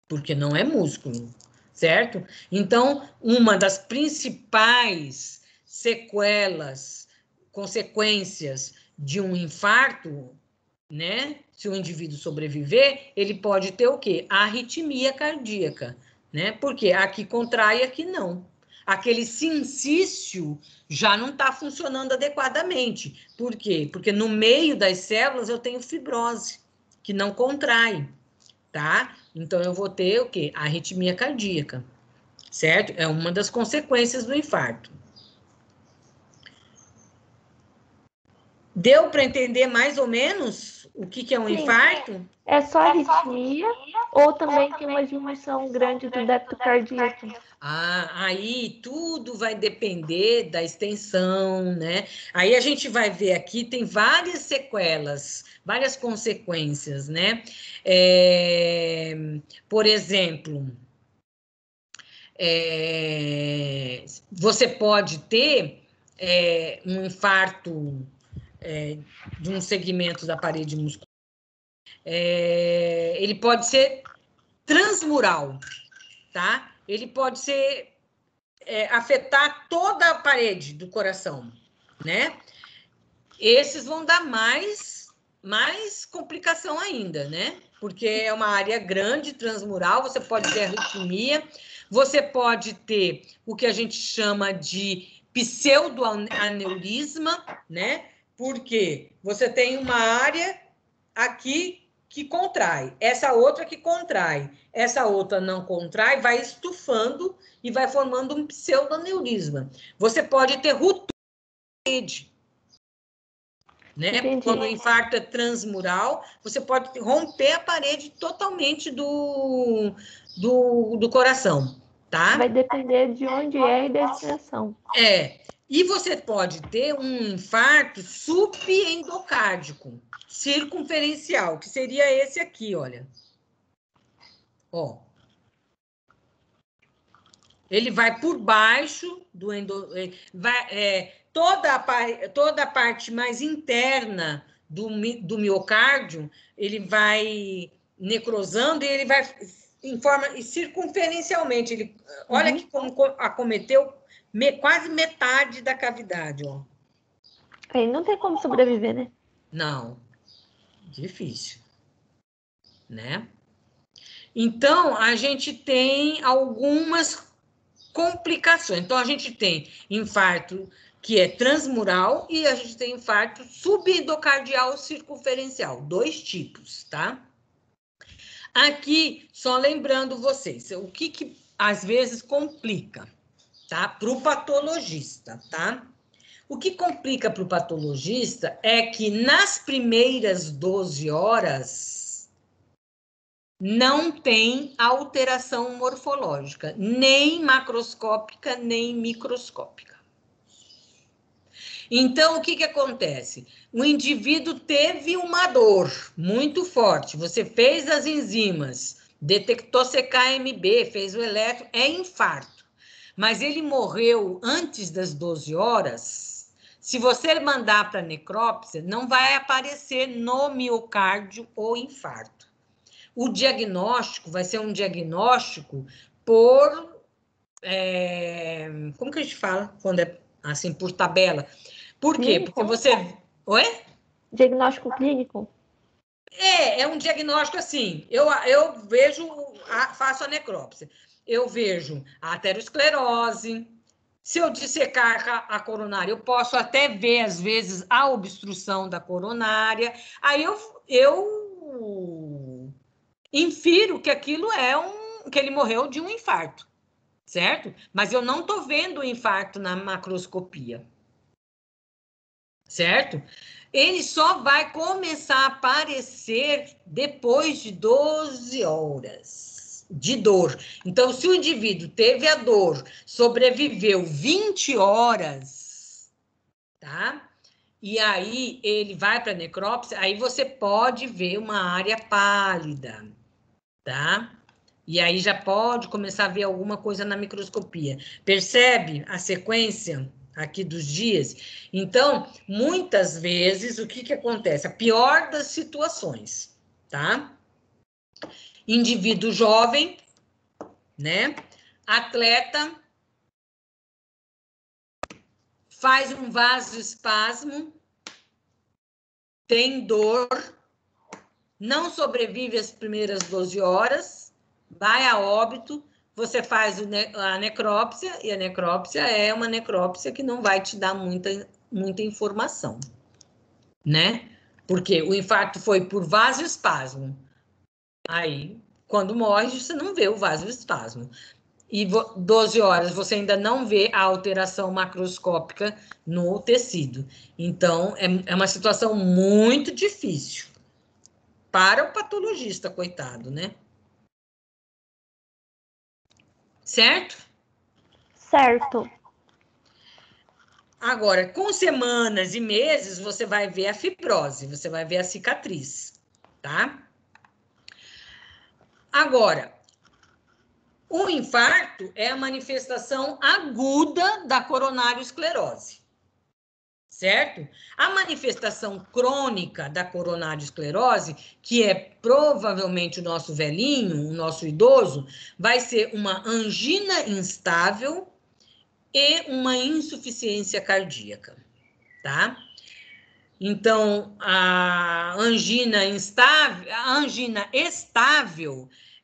Porque não é músculo, certo? Então, uma das principais sequelas, consequências de um infarto, né? Se o indivíduo sobreviver, ele pode ter o quê? Arritmia cardíaca, né? Porque aqui contrai, aqui não. Aquele sincício já não está funcionando adequadamente. Por quê? Porque no meio das células eu tenho fibrose, que não contrai, tá? Então eu vou ter o quê? Arritmia cardíaca, certo? É uma das consequências do infarto. Deu para entender mais ou menos o que é um infarto? É só arritmia ou também tem uma diminuição grande do débito cardíaco? Aí tudo vai depender da extensão, né? Aí a gente vai ver aqui, tem várias sequelas, várias consequências, né? Por exemplo, você pode ter um infarto de um segmento da parede muscular. Ele pode ser transmural, tá? Ele pode ser afetar toda a parede do coração, né? Esses vão dar mais complicação ainda, né? Porque é uma área grande, transmural, você pode ter arritmia, você pode ter o que a gente chama de pseudoaneurisma, né? Porque você tem uma área aqui que contrai, essa outra que contrai, essa outra não contrai, vai estufando e vai formando um pseudoaneurisma. Você pode ter ruptura de rede, né? Quando o infarto é transmural, você pode romper a parede totalmente do coração, tá? Vai depender de onde é e da extensão. E você pode ter um infarto subendocárdico, circunferencial, que seria esse aqui, olha. Ó. Ele vai por baixo do toda a parte mais interna do miocárdio, ele vai necrosando e ele vai em forma circunferencialmente. Ele, olha que como acometeu quase metade da cavidade, ó. Aí não tem como sobreviver, né? Não, difícil, né? Então, a gente tem algumas complicações. Então, a gente tem infarto que é transmural e a gente tem infarto subendocardial circunferencial, 2 tipos, tá? Aqui, só lembrando vocês, o que às vezes complica, tá? Para o patologista, tá? O que complica para o patologista é que nas primeiras 12 horas não tem alteração morfológica, nem macroscópica, nem microscópica. Então, o que acontece? O indivíduo teve uma dor muito forte, você fez as enzimas, detectou CKMB, fez o eletro, é infarto. Mas ele morreu antes das 12 horas. Se você mandar para necrópsia, não vai aparecer no miocárdio o infarto. O diagnóstico vai ser um diagnóstico por... como que a gente fala quando é assim, por tabela? Por quê? Clínico? Porque você... Oi? Diagnóstico clínico? É um diagnóstico assim. Eu vejo, faço a necrópsia. Eu vejo a aterosclerose. Se eu dissecar a coronária, eu posso até ver, às vezes, a obstrução da coronária. Aí eu infiro que aquilo que ele morreu de um infarto, certo? Mas eu não estou vendo o infarto na macroscopia, certo? Ele só vai começar a aparecer depois de 12 horas de dor. Então, se o indivíduo teve a dor, sobreviveu 20 horas, tá? E aí ele vai para a necrópsia, aí você pode ver uma área pálida, tá? E aí já pode começar a ver alguma coisa na microscopia. Percebe a sequência aqui dos dias? Então, muitas vezes, o que acontece? A pior das situações, tá? Indivíduo jovem, né? Atleta, faz um vasoespasmo, tem dor, não sobrevive as primeiras 12 horas, vai a óbito, você faz a necrópsia, e a necrópsia é uma necrópsia que não vai te dar muita informação, né? Porque o infarto foi por vasoespasmo. Aí, quando morre, você não vê o vasoespasmo. E 12 horas você ainda não vê a alteração macroscópica no tecido. Então, é uma situação muito difícil para o patologista, coitado, né? Certo? Certo. Agora, com semanas e meses, você vai ver a fibrose, você vai ver a cicatriz, tá? Agora, o infarto é a manifestação aguda da coronariosclerose, certo? A manifestação crônica da coronariosclerose, que é provavelmente o nosso velhinho, o nosso idoso, vai ser uma angina instável e uma insuficiência cardíaca, tá? Então, a angina estável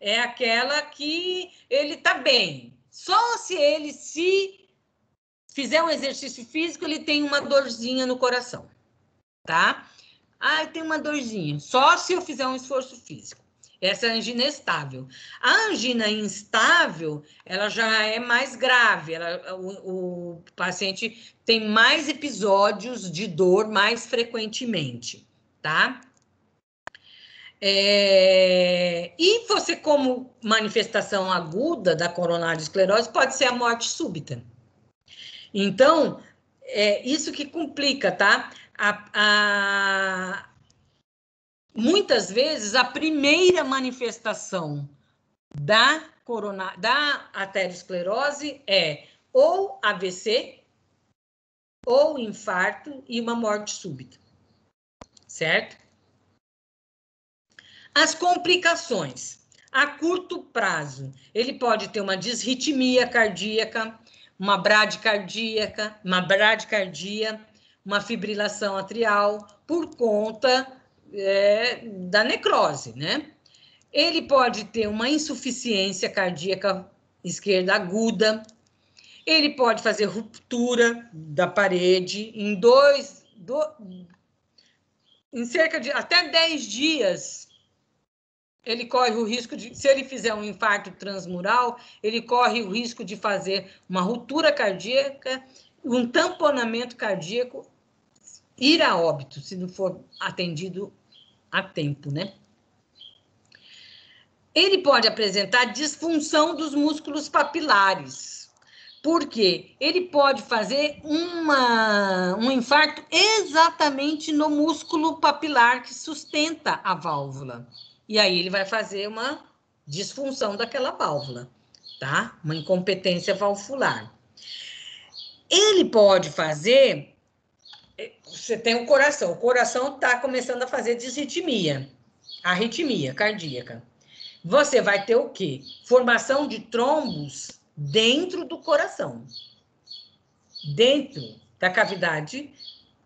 é aquela que ele tá bem. Só se ele fizer um exercício físico, ele tem uma dorzinha no coração, tá? Ah, tem uma dorzinha. Só se eu fizer um esforço físico. Essa é a angina estável. A angina instável, ela já é mais grave. O paciente tem mais episódios de dor mais frequentemente, tá? E você, como manifestação aguda da coronariosclerose, pode ser a morte súbita. Então, é isso que complica, tá? Muitas vezes, a primeira manifestação da arteriosclerose é ou AVC, ou infarto e uma morte súbita, certo? As complicações. A curto prazo, ele pode ter uma disritmia cardíaca, uma bradicardia, uma fibrilação atrial, por conta da necrose, né? Ele pode ter uma insuficiência cardíaca esquerda aguda, ele pode fazer ruptura da parede em cerca de até 10 dias. Ele corre o risco de, se ele fizer um infarto transmural, ele corre o risco de fazer uma ruptura cardíaca, um tamponamento cardíaco, ir a óbito, se não for atendido a tempo, né? Ele pode apresentar disfunção dos músculos papilares, porque ele pode fazer um infarto exatamente no músculo papilar que sustenta a válvula. E aí ele vai fazer uma disfunção daquela válvula, tá? Uma incompetência valvular. Ele pode fazer... Você tem o coração está começando a fazer disritmia, arritmia cardíaca. Você vai ter o quê? Formação de trombos dentro do coração. Dentro da cavidade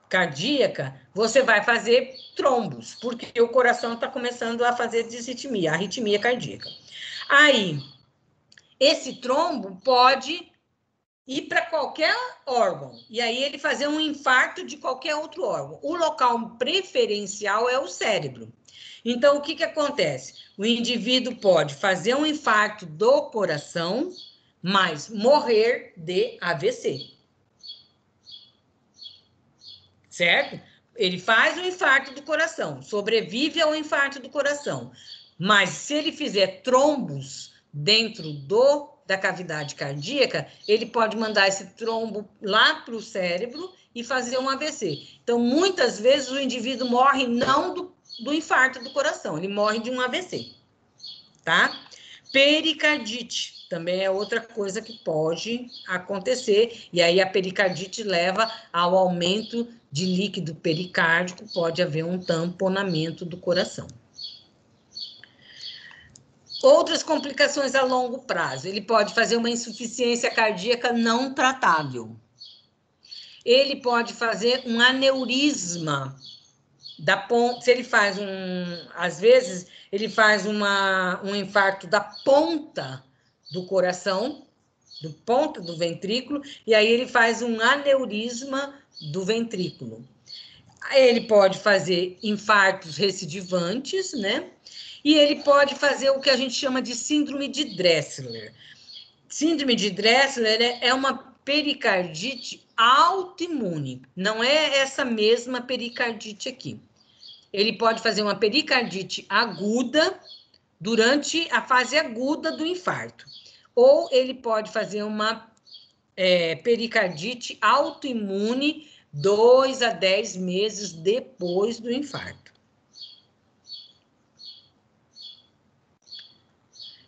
cardíaca, você vai fazer trombos, porque o coração está começando a fazer disritmia, arritmia cardíaca. Aí, esse trombo pode ir para qualquer órgão, e aí ele fazer um infarto de qualquer outro órgão. O local preferencial é o cérebro. Então, o que acontece? O indivíduo pode fazer um infarto do coração, mas morrer de AVC. Certo? Ele faz o infarto do coração, sobrevive ao infarto do coração, mas se ele fizer trombos dentro da cavidade cardíaca, ele pode mandar esse trombo lá para o cérebro e fazer um AVC. Então, muitas vezes, o indivíduo morre não do infarto do coração, ele morre de um AVC, tá? Pericardite também é outra coisa que pode acontecer, e aí a pericardite leva ao aumento de líquido pericárdico, pode haver um tamponamento do coração. Outras complicações a longo prazo, ele pode fazer uma insuficiência cardíaca não tratável. ele pode fazer um aneurisma da ponta, se ele faz às vezes, ele faz um infarto da ponta do coração, do ponta do ventrículo, e aí ele faz um aneurisma do ventrículo. Ele pode fazer infartos recidivantes, né? E ele pode fazer o que a gente chama de síndrome de Dressler. Síndrome de Dressler é uma pericardite autoimune, não é essa mesma pericardite aqui. Ele pode fazer uma pericardite aguda durante a fase aguda do infarto, ou ele pode fazer uma pericardite autoimune 2 a 10 meses depois do infarto.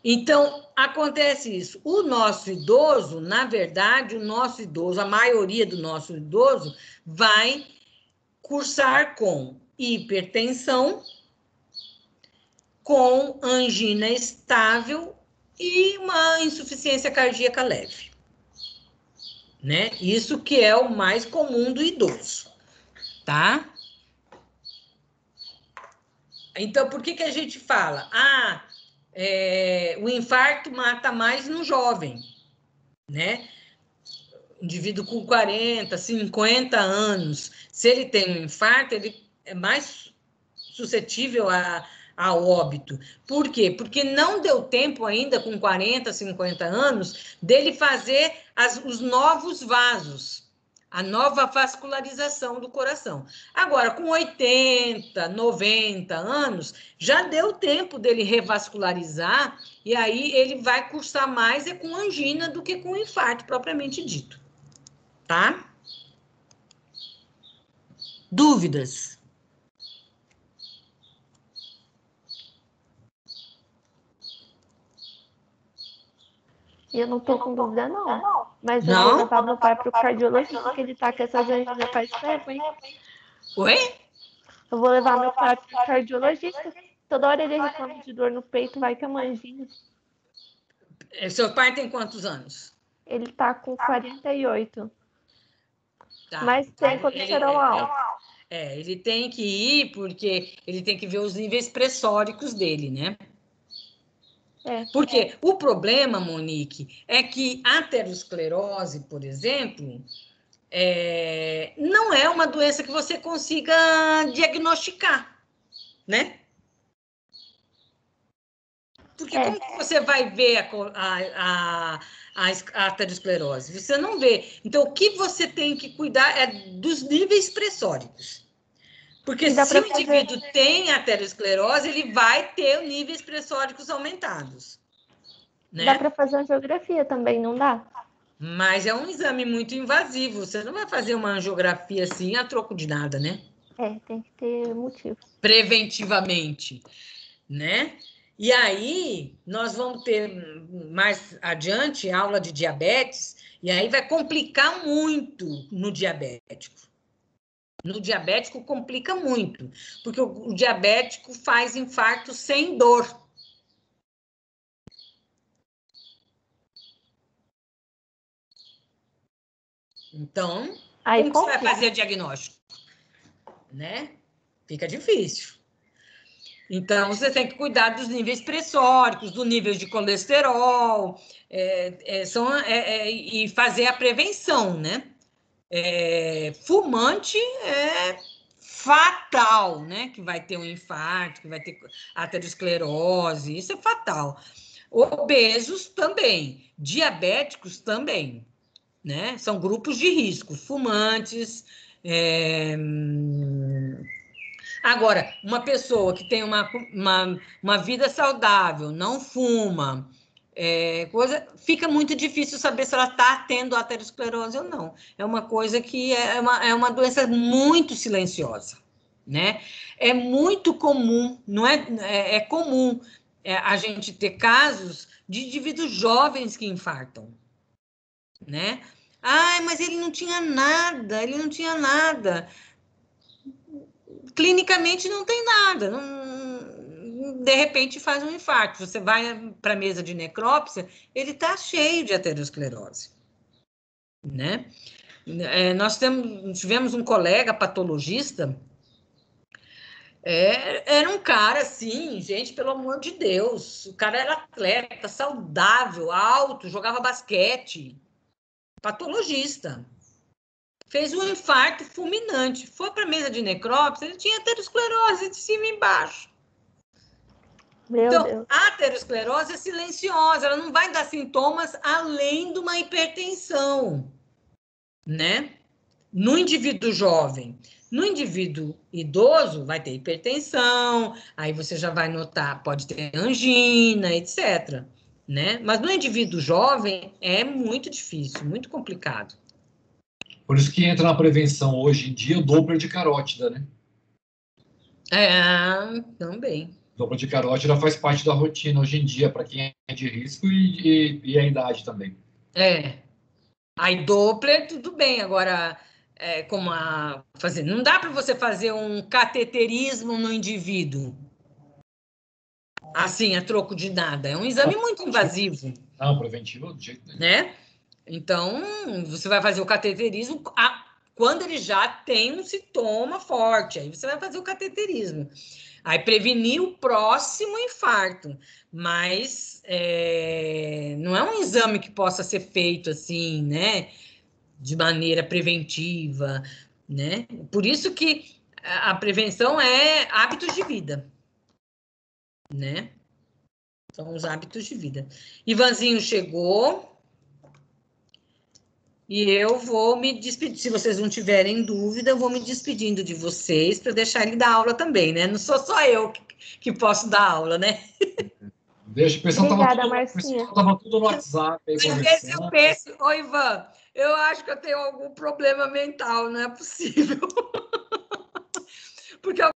Então, acontece isso. O nosso idoso, na verdade, a maioria do nosso idoso vai cursar com hipertensão, com angina estável e uma insuficiência cardíaca leve. Né? Isso que é o mais comum do idoso, tá? Então, por que a gente fala? O infarto mata mais no jovem, né? Indivíduo com 40, 50 anos, se ele tem um infarto, ele é mais suscetível a óbito. Por quê? Porque não deu tempo ainda, com 40, 50 anos, dele fazer os novos vasos, a nova vascularização do coração. Agora, com 80, 90 anos, já deu tempo dele revascularizar, e aí ele vai cursar mais com angina do que com infarto, propriamente dito. Tá? Dúvidas? Eu não tô com dúvida, não. Mas eu Não? vou levar meu pai pro cardiologista, porque ele tá com essas anginas faz tempo, hein? Oi? Eu vou levar meu pai pro cardiologista. Toda hora ele reclama de dor no peito, vai que é uma angina. Seu pai tem quantos anos? Ele tá com 48. Tá. Mas tem colesterol alto. Ele tem que ir porque ele tem que ver os níveis pressóricos dele, né? Porque o problema, Monique, é que a aterosclerose, por exemplo, não é uma doença que você consiga diagnosticar, né? Porque como que você vai ver a aterosclerose? Você não vê. Então, o que você tem que cuidar é dos níveis pressóricos. Porque se o indivíduo tem aterosclerose, ele vai ter níveis pressóricos aumentados. Né? Dá para fazer angiografia também, não dá? Mas é um exame muito invasivo. Você não vai fazer uma angiografia assim a troco de nada, né? Tem que ter motivo. Preventivamente, né? E aí, nós vamos ter mais adiante aula de diabetes, e aí vai complicar muito no diabético. No diabético complica muito, porque o diabético faz infarto sem dor. Então, como que você vai fazer o diagnóstico? Né? Fica difícil. Então, você tem que cuidar dos níveis pressóricos, do nível de colesterol, e fazer a prevenção, né? Fumante é fatal, né? Que vai ter um infarto, que vai ter aterosclerose, isso é fatal. Obesos também, diabéticos também, né? São grupos de risco, fumantes. Agora, uma pessoa que tem uma vida saudável, não fuma, fica muito difícil saber se ela está tendo aterosclerose ou não. É uma coisa que é uma doença muito silenciosa, né? É muito comum, não é comum a gente ter casos de indivíduos jovens que infartam, né? Mas ele não tinha nada, clinicamente não tem nada, de repente faz um infarto. Você vai para a mesa de necrópsia, ele está cheio de aterosclerose, né? Nós tivemos um colega patologista, era um cara assim, gente, pelo amor de Deus, o cara era atleta, saudável, alto, jogava basquete, patologista. Fez um infarto fulminante, foi para a mesa de necrópsia, ele tinha aterosclerose de cima e embaixo. Então, Deus. a aterosclerose é silenciosa, ela não vai dar sintomas além de uma hipertensão, né? No indivíduo jovem. No indivíduo idoso, vai ter hipertensão, aí você já vai notar, pode ter angina, etc. Né? Mas no indivíduo jovem é muito difícil, muito complicado. Por isso que entra na prevenção hoje em dia o Doppler de carótida, né? Também. O Doppler de carótida faz parte da rotina hoje em dia para quem é de risco e a idade também. Aí Doppler, tudo bem. Agora, não dá para você fazer um cateterismo no indivíduo. Assim, a troco de nada. É um exame muito invasivo. Não, preventivo de jeito nenhum. Né? Então, você vai fazer o cateterismo quando ele já tem um sintoma forte. Aí você vai fazer o cateterismo. Aí prevenir o próximo infarto. Mas não é um exame que possa ser feito assim, né? De maneira preventiva, né? Por isso que a prevenção é hábitos de vida, né? São os hábitos de vida. Ivanzinho chegou. E eu vou me despedir. Se vocês não tiverem dúvida, eu vou me despedindo de vocês para deixar ele dar aula também, né? Não sou só eu que posso dar aula, né? Deixa, o pessoal estava tudo no WhatsApp. Aí, às vezes eu penso, ô Ivan, eu acho que eu tenho algum problema mental, não é possível. Porque